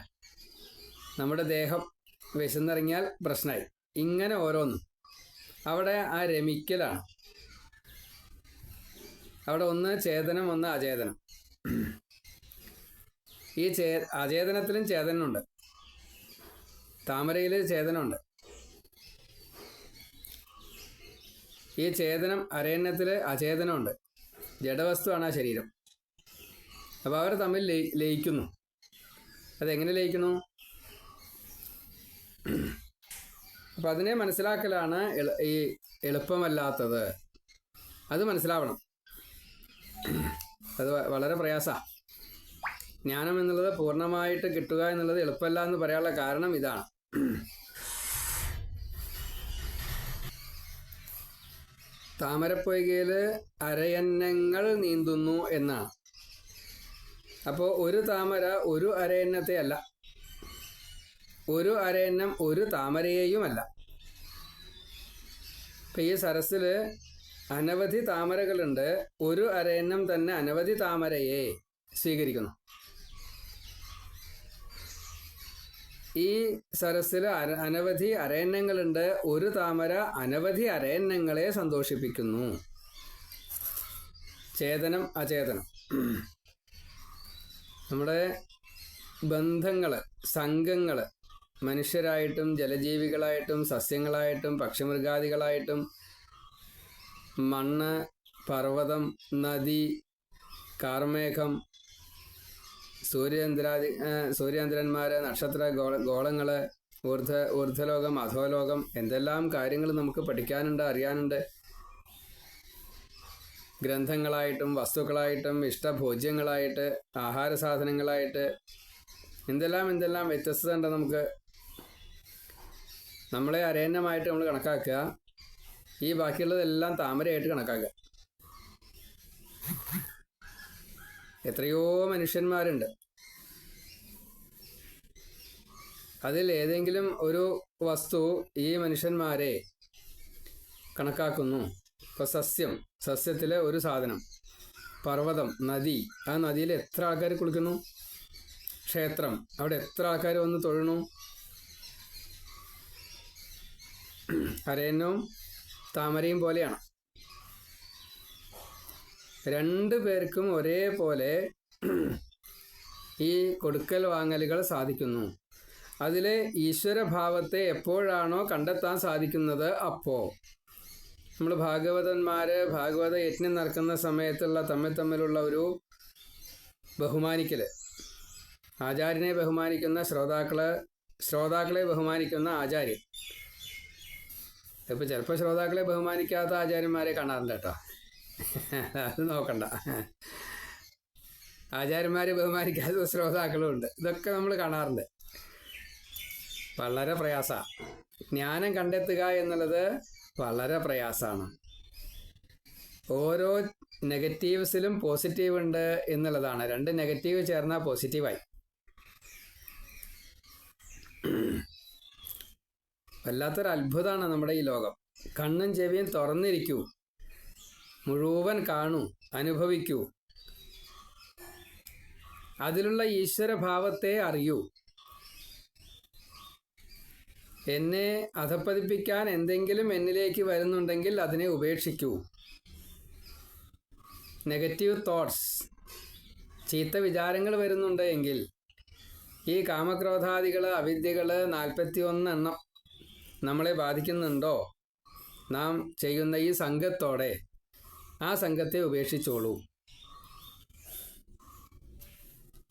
നമ്മുടെ ദേഹം വിശന്നിറങ്ങിയാൽ പ്രശ്നമായി. ഇങ്ങനെ ഓരോന്നും അവിടെ ആ രമിക്കലാണ്. അവിടെ ഒന്ന് ചേതനം, ഒന്ന് അചേതനം. ഈ അചേതനത്തിലും ചേതനമുണ്ട്. താമരയിൽ ചേതനമുണ്ട്. ഈ ചേതനം അരയന്നത്തിൽ അചേതനമുണ്ട്. ജഡവസ്തുവാണ് ആ ശരീരം. അപ്പോൾ അവർ തമ്മിൽ ലയിക്കുന്നു. അതെങ്ങനെ ലയിക്കുന്നു? അപ്പം അതിനെ മനസ്സിലാക്കലാണ് ഈ എളുപ്പമല്ലാത്തത്. അത് മനസ്സിലാവണം. അത് വളരെ പ്രയാസമാണ്. ജ്ഞാനം എന്നുള്ളത് പൂർണ്ണമായിട്ട് കിട്ടുക എന്നുള്ളത് എളുപ്പമല്ല എന്ന് പറയാനുള്ള കാരണം ഇതാണ്. താമരപ്പൊയ്കയിൽ അരയന്നങ്ങൾ നീന്തുന്നു എന്നാണ്. അപ്പോൾ ഒരു താമര ഒരു അരയന്നത്തെ അല്ല, ഒരു അരയന്നം ഒരു താമരയെയുമല്ല. ഇപ്പം ഈ സരസ്സിൽ അനവധി താമരകളുണ്ട്. ഒരു അരയന്നം തന്നെ അനവധി താമരയെ സ്വീകരിക്കുന്നു. ഈ സരസ്സിൽ അനവധി അരയന്നങ്ങളുണ്ട്. ഒരു താമര അനവധി അരയന്നങ്ങളെ സന്തോഷിപ്പിക്കുന്നു. ചേതനം അചേതനം. നമ്മുടെ ബന്ധങ്ങൾ, സംഘങ്ങൾ, മനുഷ്യരായിട്ടും ജലജീവികളായിട്ടും സസ്യങ്ങളായിട്ടും പക്ഷിമൃഗാദികളായിട്ടും മണ്ണ്, പർവ്വതം, നദി, കാർമേഘം, സൂര്യേന്ദ്രന്മാർ, നക്ഷത്ര ഗോളങ്ങൾ, ഊർധ്വലോകം, അധോലോകം, എന്തെല്ലാം കാര്യങ്ങൾ നമുക്ക് പഠിക്കാനുണ്ട്, അറിയാനുണ്ട്. ഗ്രന്ഥങ്ങളായിട്ടും വസ്തുക്കളായിട്ടും ഇഷ്ടഭോജ്യങ്ങളായിട്ട് ആഹാര സാധനങ്ങളായിട്ട് എന്തെല്ലാം വ്യത്യസ്തത ഉണ്ട് നമുക്ക്. നമ്മളെ അരേണ്യമായിട്ട് നമ്മൾ കണക്കാക്കുക, ഈ ബാക്കിയുള്ളതെല്ലാം താമരയായിട്ട് കണക്കാക്കുക. എത്രയോ മനുഷ്യന്മാരുണ്ട്. അതിൽ ഏതെങ്കിലും ഒരു വസ്തു ഈ മനുഷ്യന്മാരെ കണക്കാക്കുന്നു. ഇപ്പോൾ സസ്യത്തിലെ ഒരു സാധനം, പർവ്വതം, നദി, ആ നദിയിൽ എത്ര ആൾക്കാർ കുളിക്കുന്നു, ക്ഷേത്രം, അവിടെ എത്ര ആൾക്കാർ വന്ന് തൊഴണു. അരയന്നവും താമരയും പോലെയാണ്. രണ്ടു പേർക്കും ഒരേപോലെ ഈ കൊടുക്കൽ വാങ്ങലുകൾ സാധിക്കുന്നു. അതിലെ ഈശ്വരഭാവത്തെ എപ്പോഴാണോ കണ്ടെത്താൻ സാധിക്കുന്നത്, അപ്പോൾ നമ്മൾ ഭാഗവത യജ്ഞം നടക്കുന്ന സമയത്തുള്ള തമ്മിലുള്ള ഒരു ബഹുമാനിക്കൽ, ആചാര്യനെ ബഹുമാനിക്കുന്ന ശ്രോതാക്കളെ ബഹുമാനിക്കുന്ന ആചാര്യൻ. ഇപ്പം ചിലപ്പോൾ ശ്രോതാക്കളെ ബഹുമാനിക്കാത്ത ആചാര്യന്മാരെ കാണാറുണ്ട് കേട്ടോ, അത് നോക്കണ്ട. ആചാര്യന്മാരെ ബഹുമാനിക്കാത്ത ശ്രോതാക്കളും ഉണ്ട്. ഇതൊക്കെ നമ്മൾ കാണാറുണ്ട്. വളരെ പ്രയാസമാണ്. ജ്ഞാനം കണ്ടെത്തുക എന്നുള്ളത് വളരെ പ്രയാസമാണ്. ഓരോ നെഗറ്റീവ്സിലും പോസിറ്റീവ് ഉണ്ട് എന്നുള്ളതാണ്. രണ്ട് നെഗറ്റീവ് ചേർന്നാൽ പോസിറ്റീവായി. വല്ലാത്തൊരു അത്ഭുതമാണ് നമ്മുടെ ഈ ലോകം. കണ്ണും ചെവിയും തുറന്നിരിക്കൂ, മുഴുവൻ കാണൂ, അനുഭവിക്കൂ, അതിലുള്ള ഈശ്വരഭാവത്തെ അറിയൂ. എന്നെ അധപ്പതിപ്പിക്കാൻ എന്തെങ്കിലും എന്നിലേക്ക് വരുന്നുണ്ടെങ്കിൽ അതിനെ ഉപേക്ഷിക്കൂ. നെഗറ്റീവ് തോട്ട്സ്, ചീത്ത വിചാരങ്ങൾ വരുന്നുണ്ട് എങ്കിൽ ഈ കാമക്രോധാദികൾ, അവിദ്യകൾ 41 എണ്ണം നമ്മളെ ബാധിക്കുന്നുണ്ടോ, നാം ചെയ്യുന്ന ഈ സംഘത്തോടെ ആ സംഘത്തെ ഉപേക്ഷിച്ചോളൂ.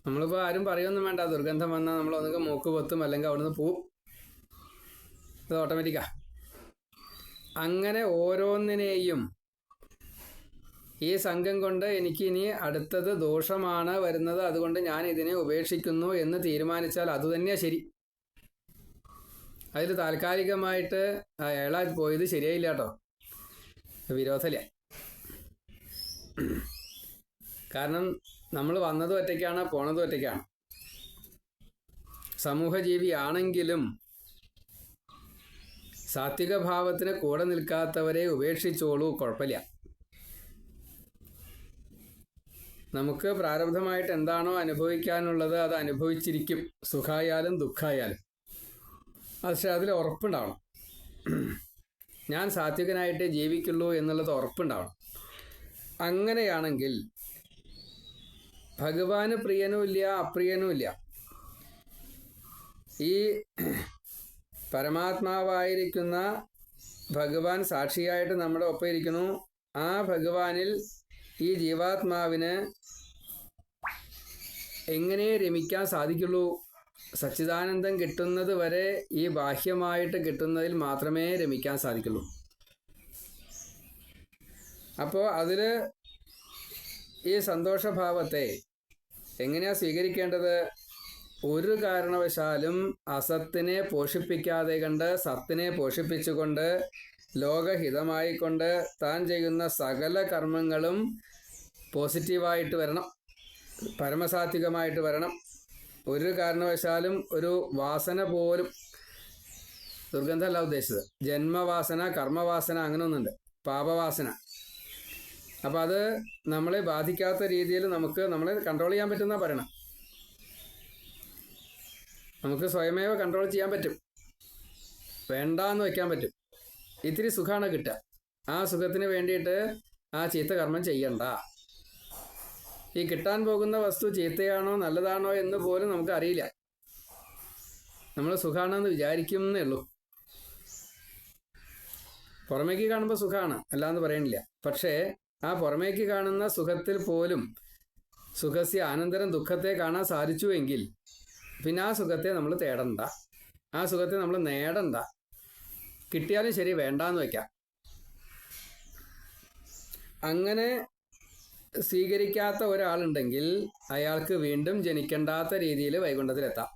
നമ്മളിപ്പോൾ ആരും പറയൊന്നും വേണ്ട. ദുർഗന്ധം വന്നാൽ നമ്മൾ ഒന്നുകിൽ മൂക്ക് പൊത്തും, അല്ലെങ്കിൽ അവിടുന്ന് പോവും. അത് ഓട്ടോമാറ്റിക്കാ. അങ്ങനെ ഓരോന്നിനെയും ഈ സംഘം കൊണ്ട് എനിക്കിനി അടുത്തത് ദോഷമാണ് വരുന്നത്, അതുകൊണ്ട് ഞാൻ ഇതിനെ ഉപേക്ഷിക്കുന്നു എന്ന് തീരുമാനിച്ചാൽ അതുതന്നെയാണ് ശരി. അതിൽ താൽക്കാലികമായിട്ട് അയാളാ പോയത് ശരിയായില്ല കേട്ടോ, വിരോധമില്ല. കാരണം നമ്മൾ വന്നതും ഒറ്റയ്ക്കാണ്, പോണതും ഒറ്റയ്ക്കാണ്. സമൂഹജീവിയാണെങ്കിലും സാത്വിക ഭാവത്തിന് കൂടെ നിൽക്കാത്തവരെ ഉപേക്ഷിച്ചോളൂ, കുഴപ്പമില്ല. നമുക്ക് പ്രാരബ്ധമായിട്ട് എന്താണോ അനുഭവിക്കാനുള്ളത് അത് അനുഭവിച്ചിരിക്കും, സുഖമായാലും ദുഃഖമായാലും. പക്ഷെ അതിൽ ഉറപ്പുണ്ടാവണം. ഞാൻ സാത്വികനായിട്ടേ ജീവിക്കുള്ളൂ എന്നുള്ളത് ഉറപ്പുണ്ടാവണം. അങ്ങനെയാണെങ്കിൽ ഭഗവാന് പ്രിയനുമില്ല, അപ്രിയനുമില്ല. ഈ പരമാത്മാവായിരിക്കുന്ന ഭഗവാൻ സാക്ഷിയായിട്ട് നമ്മുടെ ഒപ്പം ഇരിക്കുന്നു. ആ ഭഗവാനിൽ ഈ ജീവാത്മാവിന് എങ്ങനെ രമിക്കാൻ സാധിക്കുള്ളൂ? സച്ചിദാനന്ദം കിട്ടുന്നത് വരെ ഈ ബാഹ്യമായിട്ട് കിട്ടുന്നതിൽ മാത്രമേ രമിക്കാൻ സാധിക്കുള്ളൂ. അപ്പോൾ അതിൽ ഈ സന്തോഷഭാവത്തെ എങ്ങനെയാണ് സ്വീകരിക്കേണ്ടത്? ഒരു കാരണവശാലും അസത്തിനെ പോഷിപ്പിക്കാതെ കണ്ട് സത്തിനെ പോഷിപ്പിച്ചുകൊണ്ട് ലോകഹിതമായിക്കൊണ്ട് താൻ ചെയ്യുന്ന സകല കർമ്മങ്ങളും പോസിറ്റീവായിട്ട് വരണം, പരമസാത്വികമായിട്ട് വരണം. ഒരു കാരണവശാലും ഒരു വാസന പോലും, ദുർഗന്ധമല്ല ഉദ്ദേശിച്ചത്, ജന്മവാസന, കർമ്മവാസന, അങ്ങനെ ഒന്നുണ്ട്, പാപവാസന. അപ്പം അത് നമ്മളെ ബാധിക്കാത്ത രീതിയിൽ നമ്മളെ കൺട്രോൾ ചെയ്യാൻ പറ്റുന്ന പറയണം. നമുക്ക് സ്വയമേവ കൺട്രോൾ ചെയ്യാൻ പറ്റും, വേണ്ടാന്ന് വയ്ക്കാൻ പറ്റും. ഇത്തിരി സുഖമാണ് കിട്ടുക. ആ സുഖത്തിന് വേണ്ടിയിട്ട് ആ ചീത്ത കർമ്മം ചെയ്യണ്ട. ഈ കിട്ടാൻ പോകുന്ന വസ്തു ചീത്തയാണോ നല്ലതാണോ എന്ന് പോലും നമുക്ക് അറിയില്ല. നമ്മൾ സുഖമാണെന്ന് വിചാരിക്കുന്നേ ഉള്ളൂ. പുറമേക്ക് കാണുമ്പോൾ സുഖമാണ്, അല്ലാന്ന് പറയണില്ല. പക്ഷേ ആ പുറമേക്ക് കാണുന്ന സുഖത്തിൽ പോലും സുഖസ്യ അനന്തരം ദുഃഖത്തെ കാണാൻ സാധിച്ചുവെങ്കിൽ പിന്നെ ആ സുഖത്തെ നമ്മൾ തേടണ്ട, ആ സുഖത്തെ നമ്മൾ നേടണ്ട. കിട്ടിയാലും ശരി, വേണ്ടാന്ന് വയ്ക്കാം. അങ്ങനെ സ്വീകരിക്കാത്ത ഒരാളുണ്ടെങ്കിൽ അയാൾക്ക് വീണ്ടും ജനിക്കേണ്ടാത്ത രീതിയിൽ വൈകുണ്ഠത്തിലെത്താം.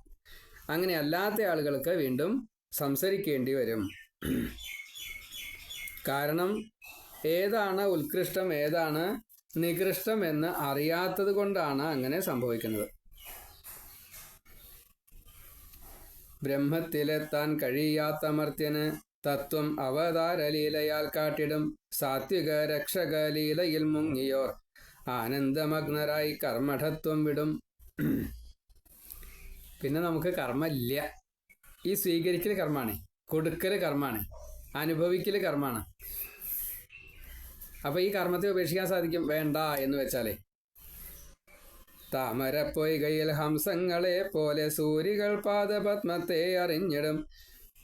അങ്ങനെ അല്ലാത്ത ആളുകൾക്ക് വീണ്ടും സംസരിക്കേണ്ടി വരും. കാരണം ഏതാണ് ഉത്കൃഷ്ടം ഏതാണ് നികൃഷ്ടം എന്ന് അറിയാത്തത് കൊണ്ടാണ് അങ്ങനെ സംഭവിക്കുന്നത്. ബ്രഹ്മത്തിലെത്താൻ കഴിയാത്ത മർത്യന് തത്വം അവതാരലീലയാൽ കാട്ടിടും. സാത്വിക രക്ഷക ലീലയിൽ മുങ്ങിയോർ ആനന്ദമഗ്നരായി കർമ്മഠത്വം വിടും. പിന്നെ നമുക്ക് കർമ്മമില്ല. ഈ സ്വീകരിക്കൽ കർമ്മാണ്, കൊടുക്കൽ കർമ്മാണ്, അനുഭവിക്കൽ കർമ്മാണ്. അപ്പൊ ഈ കർമ്മത്തെ ഉപേക്ഷിക്കാൻ സാധിക്കും? വേണ്ട എന്ന് വെച്ചാലേ. താമരപ്പൊയ്കയിൽ ഹംസങ്ങളെ പോലെ സൂരികൾ പാദപത്മത്തെ അറിഞ്ഞിടും.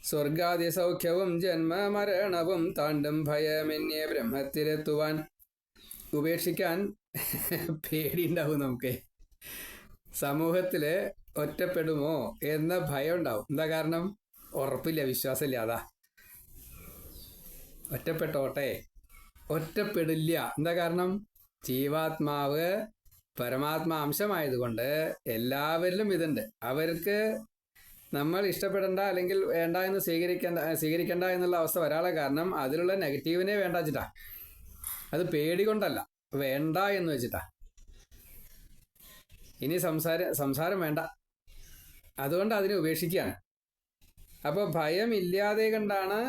സ്വർഗാദി സൗഖ്യവും ജന്മമരണവും താണ്ടും ഭയമെന്യേ ബ്രഹ്മത്തിലെത്തുവാൻ. ഉപേക്ഷിക്കാൻ പേടിയുണ്ടാവും നമുക്ക്. സമൂഹത്തില് ഒറ്റപ്പെടുമോ എന്ന ഭയം ഉണ്ടാവും. എന്താ കാരണം? ഉറപ്പില്ല, വിശ്വാസമില്ല. അതാ ഒറ്റപ്പെട്ടോട്ടെ, ഒറ്റപ്പെടില്ല. എന്താ കാരണം? ജീവാത്മാവ് പരമാത്മാ അംശമായതുകൊണ്ട് എല്ലാവരിലും ഇതുണ്ട്. അവർക്ക് നമ്മൾ ഇഷ്ടപ്പെടേണ്ട അല്ലെങ്കിൽ വേണ്ട എന്ന് സ്വീകരിക്കേണ്ട എന്നുള്ള അവസ്ഥ വരാനുള്ള കാരണം അതിലുള്ള നെഗറ്റീവിനെ വേണ്ട വെച്ചിട്ടാ. അത് പേടി കൊണ്ടല്ല, വേണ്ട എന്ന് വെച്ചിട്ടാ. ഇനി സംസാരം വേണ്ട, അതുകൊണ്ട് അതിനെ ഉപേക്ഷിക്കുകയാണ്. അപ്പോൾ ഭയം ഇല്ലാതെ കണ്ടാണ്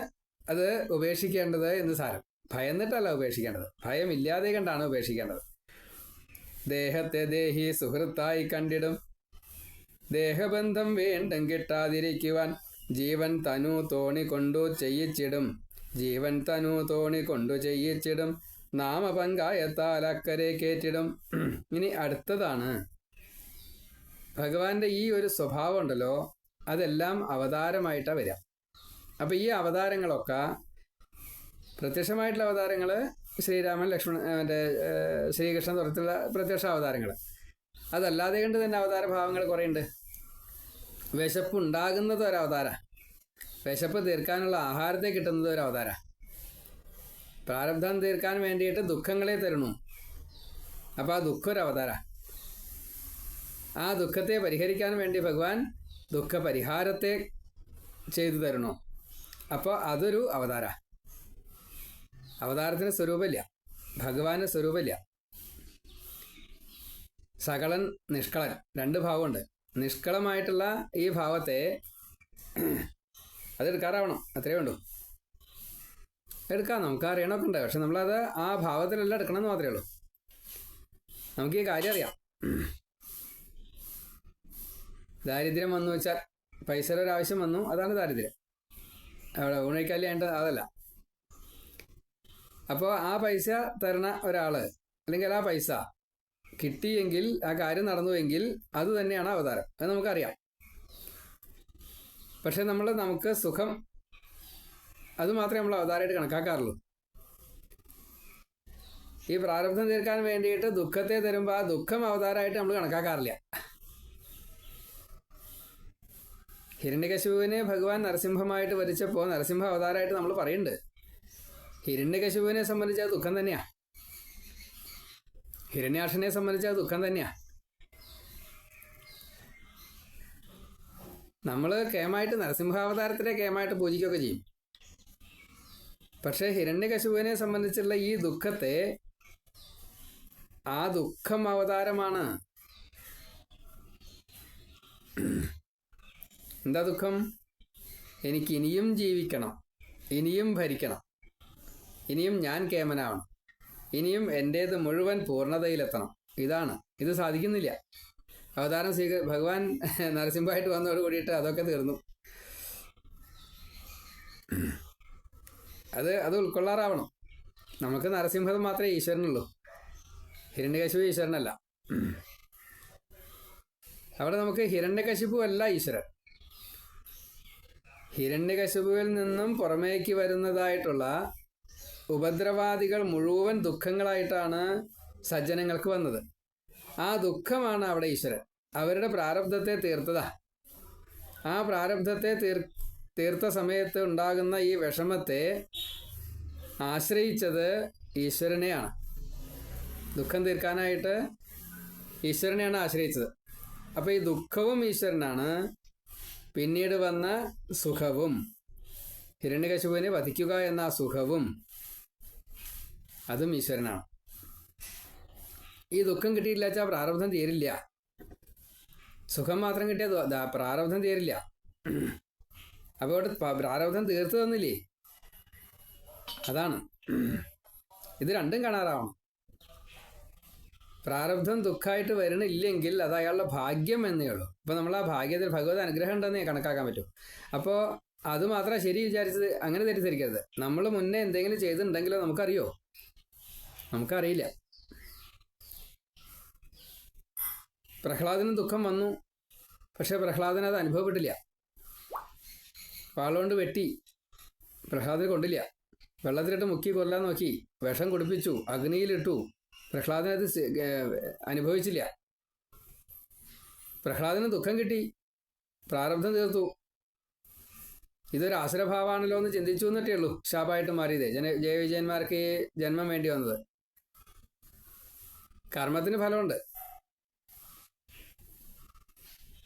അത് ഉപേക്ഷിക്കേണ്ടത് എന്ന് സാരം. ഭയന്നിട്ടല്ല ഉപേക്ഷിക്കേണ്ടത്, ഭയം ഇല്ലാതെ കണ്ടാണ് ഉപേക്ഷിക്കേണ്ടത്. ദേഹത്തെ ദേഹി സുഹൃത്തായി കണ്ടിടും. ദേഹബന്ധം വീണ്ടും കിട്ടാതിരിക്കുവാൻ ജീവൻ തനു തോണി കൊണ്ടു ചെയ്യിച്ചിടും. ജീവൻ തനു തോണി കൊണ്ടു ചെയ്യിച്ചിടും. നാമപങ്കായത്താൽ അക്കരെ കേറ്റിടും. ഇനി അടുത്തതാണ് ഭഗവാന്റെ ഈ ഒരു സ്വഭാവം ഉണ്ടല്ലോ, അതെല്ലാം അവതാരമായിട്ടാണ് വരിക. അപ്പം ഈ അവതാരങ്ങളൊക്കെ പ്രത്യക്ഷമായിട്ടുള്ള അവതാരങ്ങൾ ശ്രീരാമൻ, ലക്ഷ്മണൻ, ശ്രീകൃഷ്ണൻ തുടർത്തുള്ള പ്രത്യക്ഷ അവതാരങ്ങൾ. അതല്ലാതെ കണ്ട് തന്നെ അവതാര ഭാവങ്ങൾ കുറേ ഉണ്ട്. വിശപ്പ് ഉണ്ടാകുന്നത് ഒരു അവതാര, വിശപ്പ് തീർക്കാനുള്ള ആഹാരത്തെ കിട്ടുന്നത് ഒരു അവതാര, പ്രാരബ്ധം തീർക്കാൻ വേണ്ടിയിട്ട് ദുഃഖങ്ങളെ തരണു. അപ്പോൾ ആ ദുഃഖം ഒരു അവതാര. ആ ദുഃഖത്തെ പരിഹരിക്കാൻ വേണ്ടി ഭഗവാൻ ദുഃഖപരിഹാരത്തെ ചെയ്തു തരണു. അപ്പോൾ അതൊരു അവതാര. അവതാരത്തിന് സ്വരൂപമില്ല, ഭഗവാന് സ്വരൂപമില്ല. സകളൻ, നിഷ്കളൻ, രണ്ട് ഭാവമുണ്ട്. നിഷ്കളമായിട്ടുള്ള ഈ ഭാവത്തെ അതെടുക്കാറാവണം, അത്രയേ വേണ്ടൂ. എടുക്കാം, നമുക്ക് അറിയണമൊക്കെ ഉണ്ട്. പക്ഷെ നമ്മളത് ആ ഭാവത്തിലെല്ലാം എടുക്കണമെന്ന് മാത്രമേ ഉള്ളൂ. നമുക്ക് ഈ കാര്യം അറിയാം. ദാരിദ്ര്യം വന്നു വെച്ചാൽ പൈസയുടെ ഒരു ആവശ്യം വന്നു, അതാണ് ദാരിദ്ര്യം. അവിടെ ഊണയിക്കാല്ലേണ്ട അതല്ല. അപ്പോൾ ആ പൈസ തരണ ഒരാൾ അല്ലെങ്കിൽ ആ പൈസ കിട്ടിയെങ്കിൽ, ആ കാര്യം നടന്നുവെങ്കിൽ അത് തന്നെയാണ് അവതാരം. അത് നമുക്കറിയാം. പക്ഷെ നമുക്ക് സുഖം അത് മാത്രമേ നമ്മൾ അവതാരമായിട്ട് കണക്കാക്കാറുള്ളൂ. ഈ പ്രാരബ്ധം തീർക്കാൻ വേണ്ടിയിട്ട് ദുഃഖത്തെ തരുമ്പോൾ ആ ദുഃഖം അവതാരമായിട്ട് നമ്മൾ കണക്കാക്കാറില്ല. ഹിരണ്യകശിപുവിനെ ഭഗവാൻ നരസിംഹമായിട്ട് വരിച്ചപ്പോൾ നരസിംഹ അവതാരമായിട്ട് നമ്മൾ പറയുന്നുണ്ട്. ഹിരണ്യകശിപുവിനെ സംബന്ധിച്ച് അത് ദുഃഖം തന്നെയാണ്. ഹിരണ്യാക്ഷനെ സംബന്ധിച്ച് അത് ദുഃഖം തന്നെയാണ്. നമ്മൾ കേമായിട്ട് നരസിംഹാവതാരത്തിലെ കേമായിട്ട് പൂജിക്കുകയൊക്കെ ചെയ്യും. പക്ഷേ ഹിരണ്യകശിപുവിനെ സംബന്ധിച്ചുള്ള ഈ ദുഃഖത്തെ, ആ ദുഃഖം അവതാരമാണ്. എന്താ ദുഃഖം? എനിക്ക് ഇനിയും ജീവിക്കണം, ഇനിയും ഭരിക്കണം, ഇനിയും ഞാൻ കേമനാവണം, ഇനിയും എൻ്റേത് മുഴുവൻ പൂർണ്ണതയിലെത്തണം. ഇത് സാധിക്കുന്നില്ല. അവതാരം ഭഗവാൻ നരസിംഹമായിട്ട് വന്നതോട് കൂടിയിട്ട് അതൊക്കെ തീർന്നു. അത് ഉൾക്കൊള്ളാറാവണം. നമുക്ക് നരസിംഹം മാത്രമേ ഈശ്വരനുള്ളൂ, ഹിരണ്യകശിപു ഈശ്വരനല്ല. അവിടെ നമുക്ക് ഹിരണ്യകശിപു അല്ല ഈശ്വരൻ. ഹിരണ്യകശിപുവിൽ നിന്നും പുറമേക്ക് വരുന്നതായിട്ടുള്ള ഉപദ്രവാദികൾ മുഴുവൻ ദുഃഖങ്ങളായിട്ടാണ് സജ്ജനങ്ങൾക്ക് വന്നത്. ആ ദുഃഖമാണ് അവിടെ ഈശ്വരൻ. അവരുടെ പ്രാരബ്ധത്തെ തീർത്തതാ. ആ പ്രാരബ്ധത്തെ തീർത്ത സമയത്ത് ഉണ്ടാകുന്ന ഈ വിഷമത്തെ ആശ്രയിച്ചത് ഈശ്വരനെയാണ്. ദുഃഖം തീർക്കാനായിട്ട് ഈശ്വരനെയാണ് ആശ്രയിച്ചത്. അപ്പോൾ ഈ ദുഃഖവും ഈശ്വരനാണ്, പിന്നീട് വന്ന സുഖവും, ഹിരണ്യകശിപുവിനെ വധിക്കുക എന്ന ആ സുഖവും അതും ഈശ്വരനാണ്. ഈ ദുഃഖം കിട്ടിയില്ല വെച്ചാൽ പ്രാരബ്ധം തീരില്ല. സുഖം മാത്രം കിട്ടിയാൽ പ്രാരബ്ധം തീരില്ല. അപ്പോൾ അവിടെ പ്രാരബ്ധം തീർത്തു തന്നില്ലേ, അതാണ്. ഇത് രണ്ടും കാണാറാവണം. പ്രാരബ്ധം ദുഃഖമായിട്ട് വരണില്ലെങ്കിൽ അത് അയാളുടെ ഭാഗ്യം എന്നേ ഉള്ളൂ. അപ്പോൾ നമ്മൾ ആ ഭാഗ്യത്തിൽ ഭഗവത് അനുഗ്രഹം ഉണ്ടെന്നേ കണക്കാക്കാൻ പറ്റൂ. അപ്പോൾ അത് മാത്രം ശരി വിചാരിച്ചത് അങ്ങനെ തെറ്റിദ്ധരിക്കരുത്. നമ്മൾ മുന്നേ എന്തെങ്കിലും ചെയ്തിട്ടുണ്ടെങ്കിലോ നമുക്കറിയോ? നമുക്കറിയില്ല. പ്രഹ്ലാദനും ദുഃഖം വന്നു, പക്ഷെ പ്രഹ്ലാദന് അത് അനുഭവപ്പെട്ടില്ല. വാളുകൊണ്ട് വെട്ടി, പ്രഹ്ലാദന് കൊണ്ടില്ല. വെള്ളത്തിലിട്ട് മുക്കി കൊല്ലാൻ നോക്കി, വിഷം കുടിപ്പിച്ചു, അഗ്നിയിലിട്ടു, പ്രഹ്ലാദനത് അനുഭവിച്ചില്ല. പ്രഹ്ലാദന് ദുഃഖം കിട്ടി, പ്രാരബ്ധം തീർത്തു. ഇതൊരു ആസുരഭാവമാണല്ലോ എന്ന് ചിന്തിച്ചു എന്നിട്ടേ ഉള്ളൂ ശാപമായിട്ട് മാറിയത്. ജയവിജയന്മാർക്ക് ഈ ജന്മം വേണ്ടി വന്നത്. കർമ്മത്തിന് ഫലമുണ്ട്.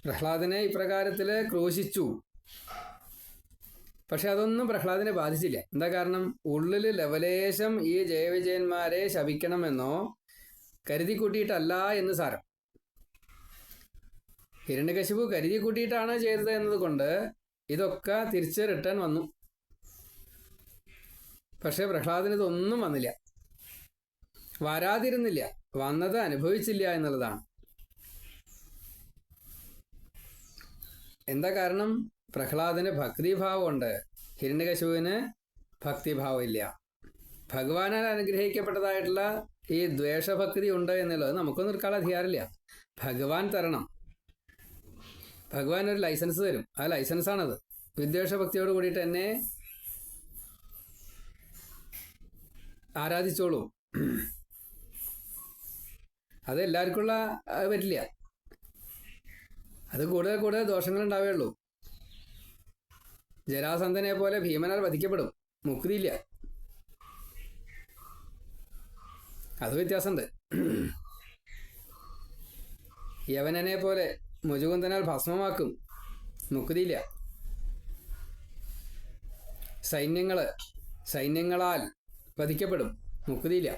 പ്രഹ്ലാദനെ ഇപ്രകാരത്തിൽ ക്രൂശിച്ചു, പക്ഷെ അതൊന്നും പ്രഹ്ലാദനെ ബാധിച്ചില്ല. എന്താ കാരണം? ഉള്ളിൽ ലവലേശം ഈ ജയവിജയന്മാരെ ശപിക്കണമെന്നോ കരുതി കൂട്ടിയിട്ടല്ല എന്ന് സാരം. ഹിരണ്യകശിപു കരുതി കൂട്ടിയിട്ടാണ് ചെയ്തത് എന്നതുകൊണ്ട് ഇതൊക്കെ തിരിച്ച് റിട്ടേൺ വന്നു. പക്ഷെ പ്രഹ്ലാദന് ഇതൊന്നും വന്നില്ല, വരാതിരുന്നില്ല, വന്നത് അനുഭവിച്ചില്ല എന്നുള്ളതാണ്. എന്താ കാരണം? പ്രഹ്ലാദന് ഭക്തിഭാവമുണ്ട്, ഹിരണ്യകശിപുവിന് ഭക്തിഭാവം ഇല്ല. ഭഗവാനാൽ അനുഗ്രഹിക്കപ്പെട്ടതായിട്ടുള്ള ഈ ദ്വേഷഭക്തി ഉണ്ട് എന്നുള്ളത് നമുക്കൊന്നും എടുക്കാനുള്ള അധികാരമില്ല. ഭഗവാൻ തരണം. ഭഗവാൻ ഒരു ലൈസൻസ് തരും. ആ ലൈസൻസാണത്. വിദ്വേഷഭക്തിയോട് കൂടിയിട്ട് എന്നെ ആരാധിച്ചോളൂ. അത് എല്ലാവർക്കുള്ള പറ്റില്ല. അത് കൂടുതൽ കൂടുതൽ ദോഷങ്ങൾ ഉണ്ടാവുകയുള്ളൂ. ജരാസന്ധനെ പോലെ ഭീമനാൽ വധിക്കപ്പെടും, മുക്തിയില്ല. അത് വ്യത്യാസമുണ്ട്. യവനനെ പോലെ മുജുകുന്ദനാൽ ഭസ്മമാക്കും, മുക്തിയില്ല. സൈന്യങ്ങളാൽ വധിക്കപ്പെടും, മുക്തിയില്ല.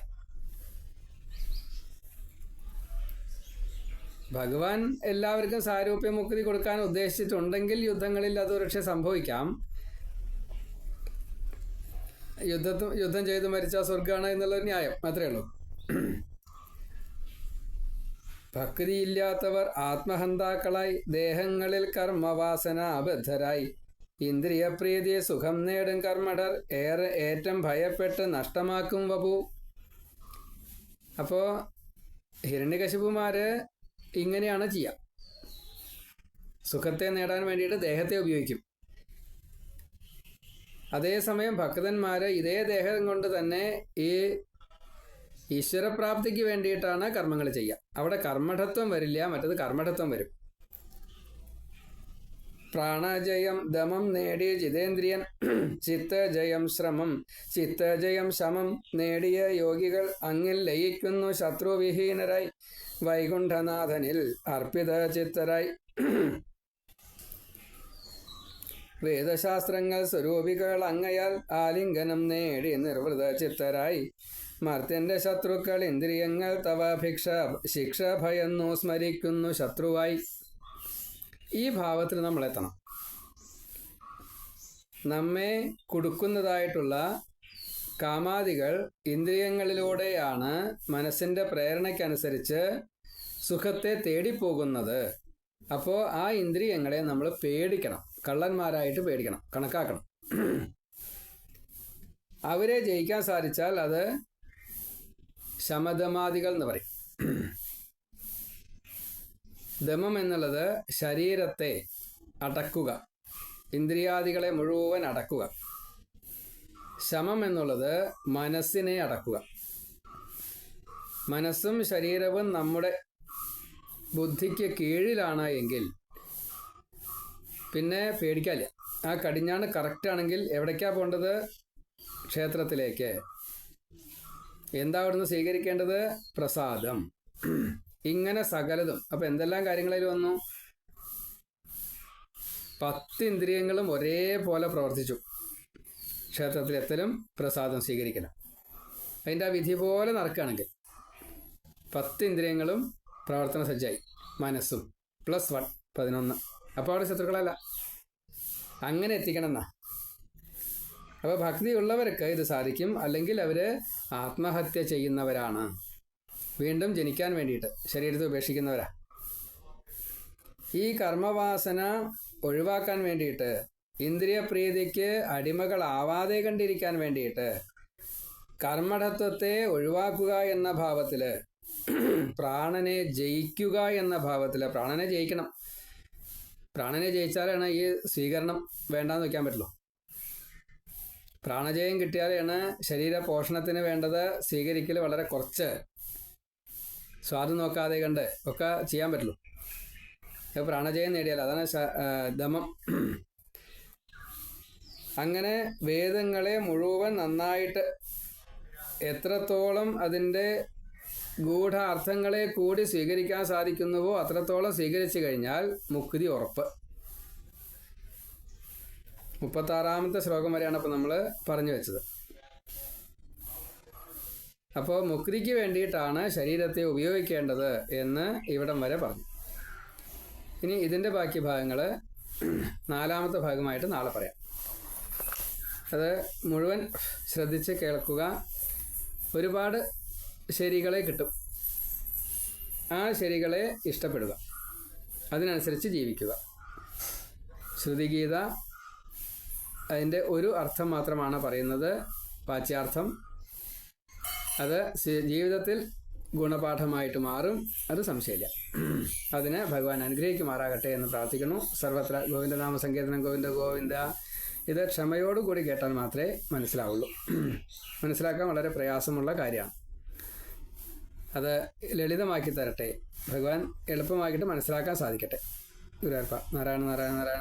ഭഗവാൻ എല്ലാവർക്കും സാരൂപ്യ മുക്തി കൊടുക്കാൻ ഉദ്ദേശിച്ചിട്ടുണ്ടെങ്കിൽ യുദ്ധങ്ങളിൽ അത് ഒരുപക്ഷെ സംഭവിക്കാം. യുദ്ധം ചെയ്ത് മരിച്ച സ്വർഗമാണ് എന്നുള്ളൊരു ന്യായം മാത്രമേ ഉള്ളൂ. ഭക്തിയില്ലാത്തവർ ആത്മഹന്താക്കളായി ദേഹങ്ങളിൽ കർമ്മവാസനാബദ്ധരായി ഇന്ദ്രിയപ്രീതിയെ സുഖം നേടും കർമ്മടർ ഏറ്റം ഭയപ്പെട്ട് നഷ്ടമാക്കും വപു. അപ്പോൾ ഹിരണ്യകശിപുമാര് ഇങ്ങനെയാണ് ചെയ്യുക. സുഖത്തെ നേടാൻ വേണ്ടിയിട്ട് ദേഹത്തെ ഉപയോഗിക്കും. അതേസമയം ഭക്തന്മാര് ഇതേ ദേഹം കൊണ്ട് തന്നെ ഈ ഈശ്വരപ്രാപ്തിക്ക് വേണ്ടിയിട്ടാണ് കർമ്മങ്ങൾ ചെയ്യുക. അവിടെ കർമ്മഠത്വം വരില്ല, മറ്റത് കർമ്മഠത്വം വരും. പ്രാണജയം ദമം നേടിയ ജിതേന്ദ്രിയൻ, ചിത്തജയം ശ്രമം ചിത്തജയം ശമം നേടിയ യോഗികൾ അങ്ങിൽ ലയിക്കുന്നു ശത്രുവിഹീനരായി വൈകുണ്ഠനാഥനിൽ അർപ്പിത ചിത്തരായി. വേദശാസ്ത്രങ്ങൾ സ്വരൂപികൾ അങ്ങയാൽ ആലിംഗനം നേടി നിർവൃത ചിത്തരായി മർത്യന്റെ ശത്രുക്കൾ ഇന്ദ്രിയങ്ങൾ തവ ശിക്ഷ ഭയന്നു സ്മരിക്കുന്നു ശത്രുവായി. ഈ ഭാവത്തിൽ നമ്മൾ എത്തണം. നമ്മെ കുടുക്കുന്നതായിട്ടുള്ള കാമാദികൾ ഇന്ദ്രിയങ്ങളിലൂടെയാണ് മനസ്സിൻ്റെ പ്രേരണയ്ക്കനുസരിച്ച് സുഖത്തെ തേടിപ്പോകുന്നത്. അപ്പോൾ ആ ഇന്ദ്രിയങ്ങളെ നമ്മൾ പേടിക്കണം, കള്ളന്മാരായിട്ട് പേടിക്കണം, കണക്കാക്കണം. അവരെ ജയിക്കാൻ സാധിച്ചാൽ അത് ശമദമാദികൾ എന്ന് പറയും. ദമം എന്നുള്ളത് ശരീരത്തെ അടക്കുക, ഇന്ദ്രിയാദികളെ മുഴുവൻ അടക്കുക. ശമം എന്നുള്ളത് മനസ്സിനെ അടക്കുക. മനസ്സും ശരീരവും നമ്മുടെ ബുദ്ധിക്ക് കീഴിലാണ് എങ്കിൽ പിന്നെ പേടിക്കാനില്ല. ആ കടിഞ്ഞാണ് കറക്റ്റാണെങ്കിൽ എവിടേക്കാണ് പോകേണ്ടത്? ക്ഷേത്രത്തിലേക്ക്. എന്താ അവിടുന്ന് സ്വീകരിക്കേണ്ടത്? പ്രസാദം. ഇങ്ങനെ സകലതും. അപ്പം എന്തെല്ലാം കാര്യങ്ങളിൽ വന്നു? 10 ഇന്ദ്രിയങ്ങളും ഒരേപോലെ പ്രവർത്തിച്ചു. ക്ഷേത്രത്തിലെത്തലും പ്രസാദം സ്വീകരിക്കണം. അതിൻ്റെ ആ വിധി പോലെ നടക്കുകയാണെങ്കിൽ 10 ഇന്ദ്രിയങ്ങളും പ്രവർത്തന സജ്ജായി. മനസ്സും +1 11. അപ്പോൾ അവിടെ ശത്രുക്കളല്ല. അങ്ങനെ എത്തിക്കണം എന്നാ. അപ്പോൾ ഭക്തി ഉള്ളവർക്ക് ഇത് സാധിക്കും. അല്ലെങ്കിൽ അവർ ആത്മഹത്യ ചെയ്യുന്നവരാണ്. വീണ്ടും ജനിക്കാൻ വേണ്ടിയിട്ട് ശരീരത്തെ ഉപേക്ഷിക്കുന്നവരാ. ഈ കർമ്മവാസന ഒഴിവാക്കാൻ വേണ്ടിയിട്ട്, ഇന്ദ്രിയപ്രീതിക്ക് അടിമകളാവാതെ കണ്ടിരിക്കാൻ വേണ്ടിയിട്ട്, കർമ്മഠത്വത്തെ ഒഴിവാക്കുക എന്ന ഭാവത്തിൽ, പ്രാണനെ ജയിക്കുക എന്ന ഭാവത്തിൽ, പ്രാണനെ ജയിക്കണം. പ്രാണനെ ജയിച്ചാലാണ് ഈ സ്വീകരണം വേണ്ടാന്ന് വയ്ക്കാൻ പറ്റുള്ളൂ. പ്രാണജയം കിട്ടിയാലാണ് ശരീര പോഷണത്തിന് വേണ്ടത് സ്വീകരിക്കൽ വളരെ കുറച്ച് സ്വാദ് നോക്കാതെ കണ്ട് ഒക്കെ ചെയ്യാൻ പറ്റുള്ളൂ. പ്രാണജയം നേടിയാൽ അതാണ് ദമം. അങ്ങനെ വേദങ്ങളെ മുഴുവൻ നന്നായിട്ട് എത്രത്തോളം അതിൻ്റെ ഗൂഢാർത്ഥങ്ങളെ കൂടി സ്വീകരിക്കാൻ സാധിക്കുന്നുവോ അത്രത്തോളം സ്വീകരിച്ചു കഴിഞ്ഞാൽ മുക്തി ഉറപ്പ്. 36ാമത്തെ ശ്ലോകം വരെയാണ് അപ്പോൾ നമ്മൾ പറഞ്ഞു വെച്ചത്. അപ്പോൾ മുക്തിക്ക് വേണ്ടിയിട്ടാണ് ശരീരത്തെ ഉപയോഗിക്കേണ്ടത് എന്ന് ഇവിടം വരെ പറഞ്ഞു. ഇനി ഇതിൻ്റെ ബാക്കി ഭാഗങ്ങൾ 4ാമത്തെ ഭാഗമായിട്ട് നാളെ പറയാം. അത് മുഴുവൻ ശ്രദ്ധിച്ച് കേൾക്കുക. ഒരുപാട് ശരികളെ കിട്ടും. ആ ശരികളെ ഇഷ്ടപ്പെടുക, അതിനനുസരിച്ച് ജീവിക്കുക. ശ്രുതിഗീത അതിൻ്റെ ഒരു അർത്ഥം മാത്രമാണ് പറയുന്നത്, വാച്യാർത്ഥം. അത് ജീവിതത്തിൽ ഗുണപാഠമായിട്ട് മാറും, അത് സംശയമില്ല. അതിന് ഭഗവാൻ അനുഗ്രഹിക്കുമാറാകട്ടെ എന്ന് പ്രാർത്ഥിക്കുന്നു. സർവത്ര ഗോവിന്ദനാമ സങ്കീർത്തനം ഗോവിന്ദ ഗോവിന്ദ. ഇത് ക്ഷമയോടുകൂടി കേട്ടാൽ മാത്രമേ മനസ്സിലാവുള്ളൂ. മനസ്സിലാക്കാൻ വളരെ പ്രയാസമുള്ള കാര്യമാണ്. അത് ലളിതമാക്കി തരട്ടെ ഭഗവാൻ, എളുപ്പമാക്കിയിട്ട് മനസ്സിലാക്കാൻ സാധിക്കട്ടെ. ഗുരുവായൂരപ്പ. നാരായണ നാരായണ നാരായണ.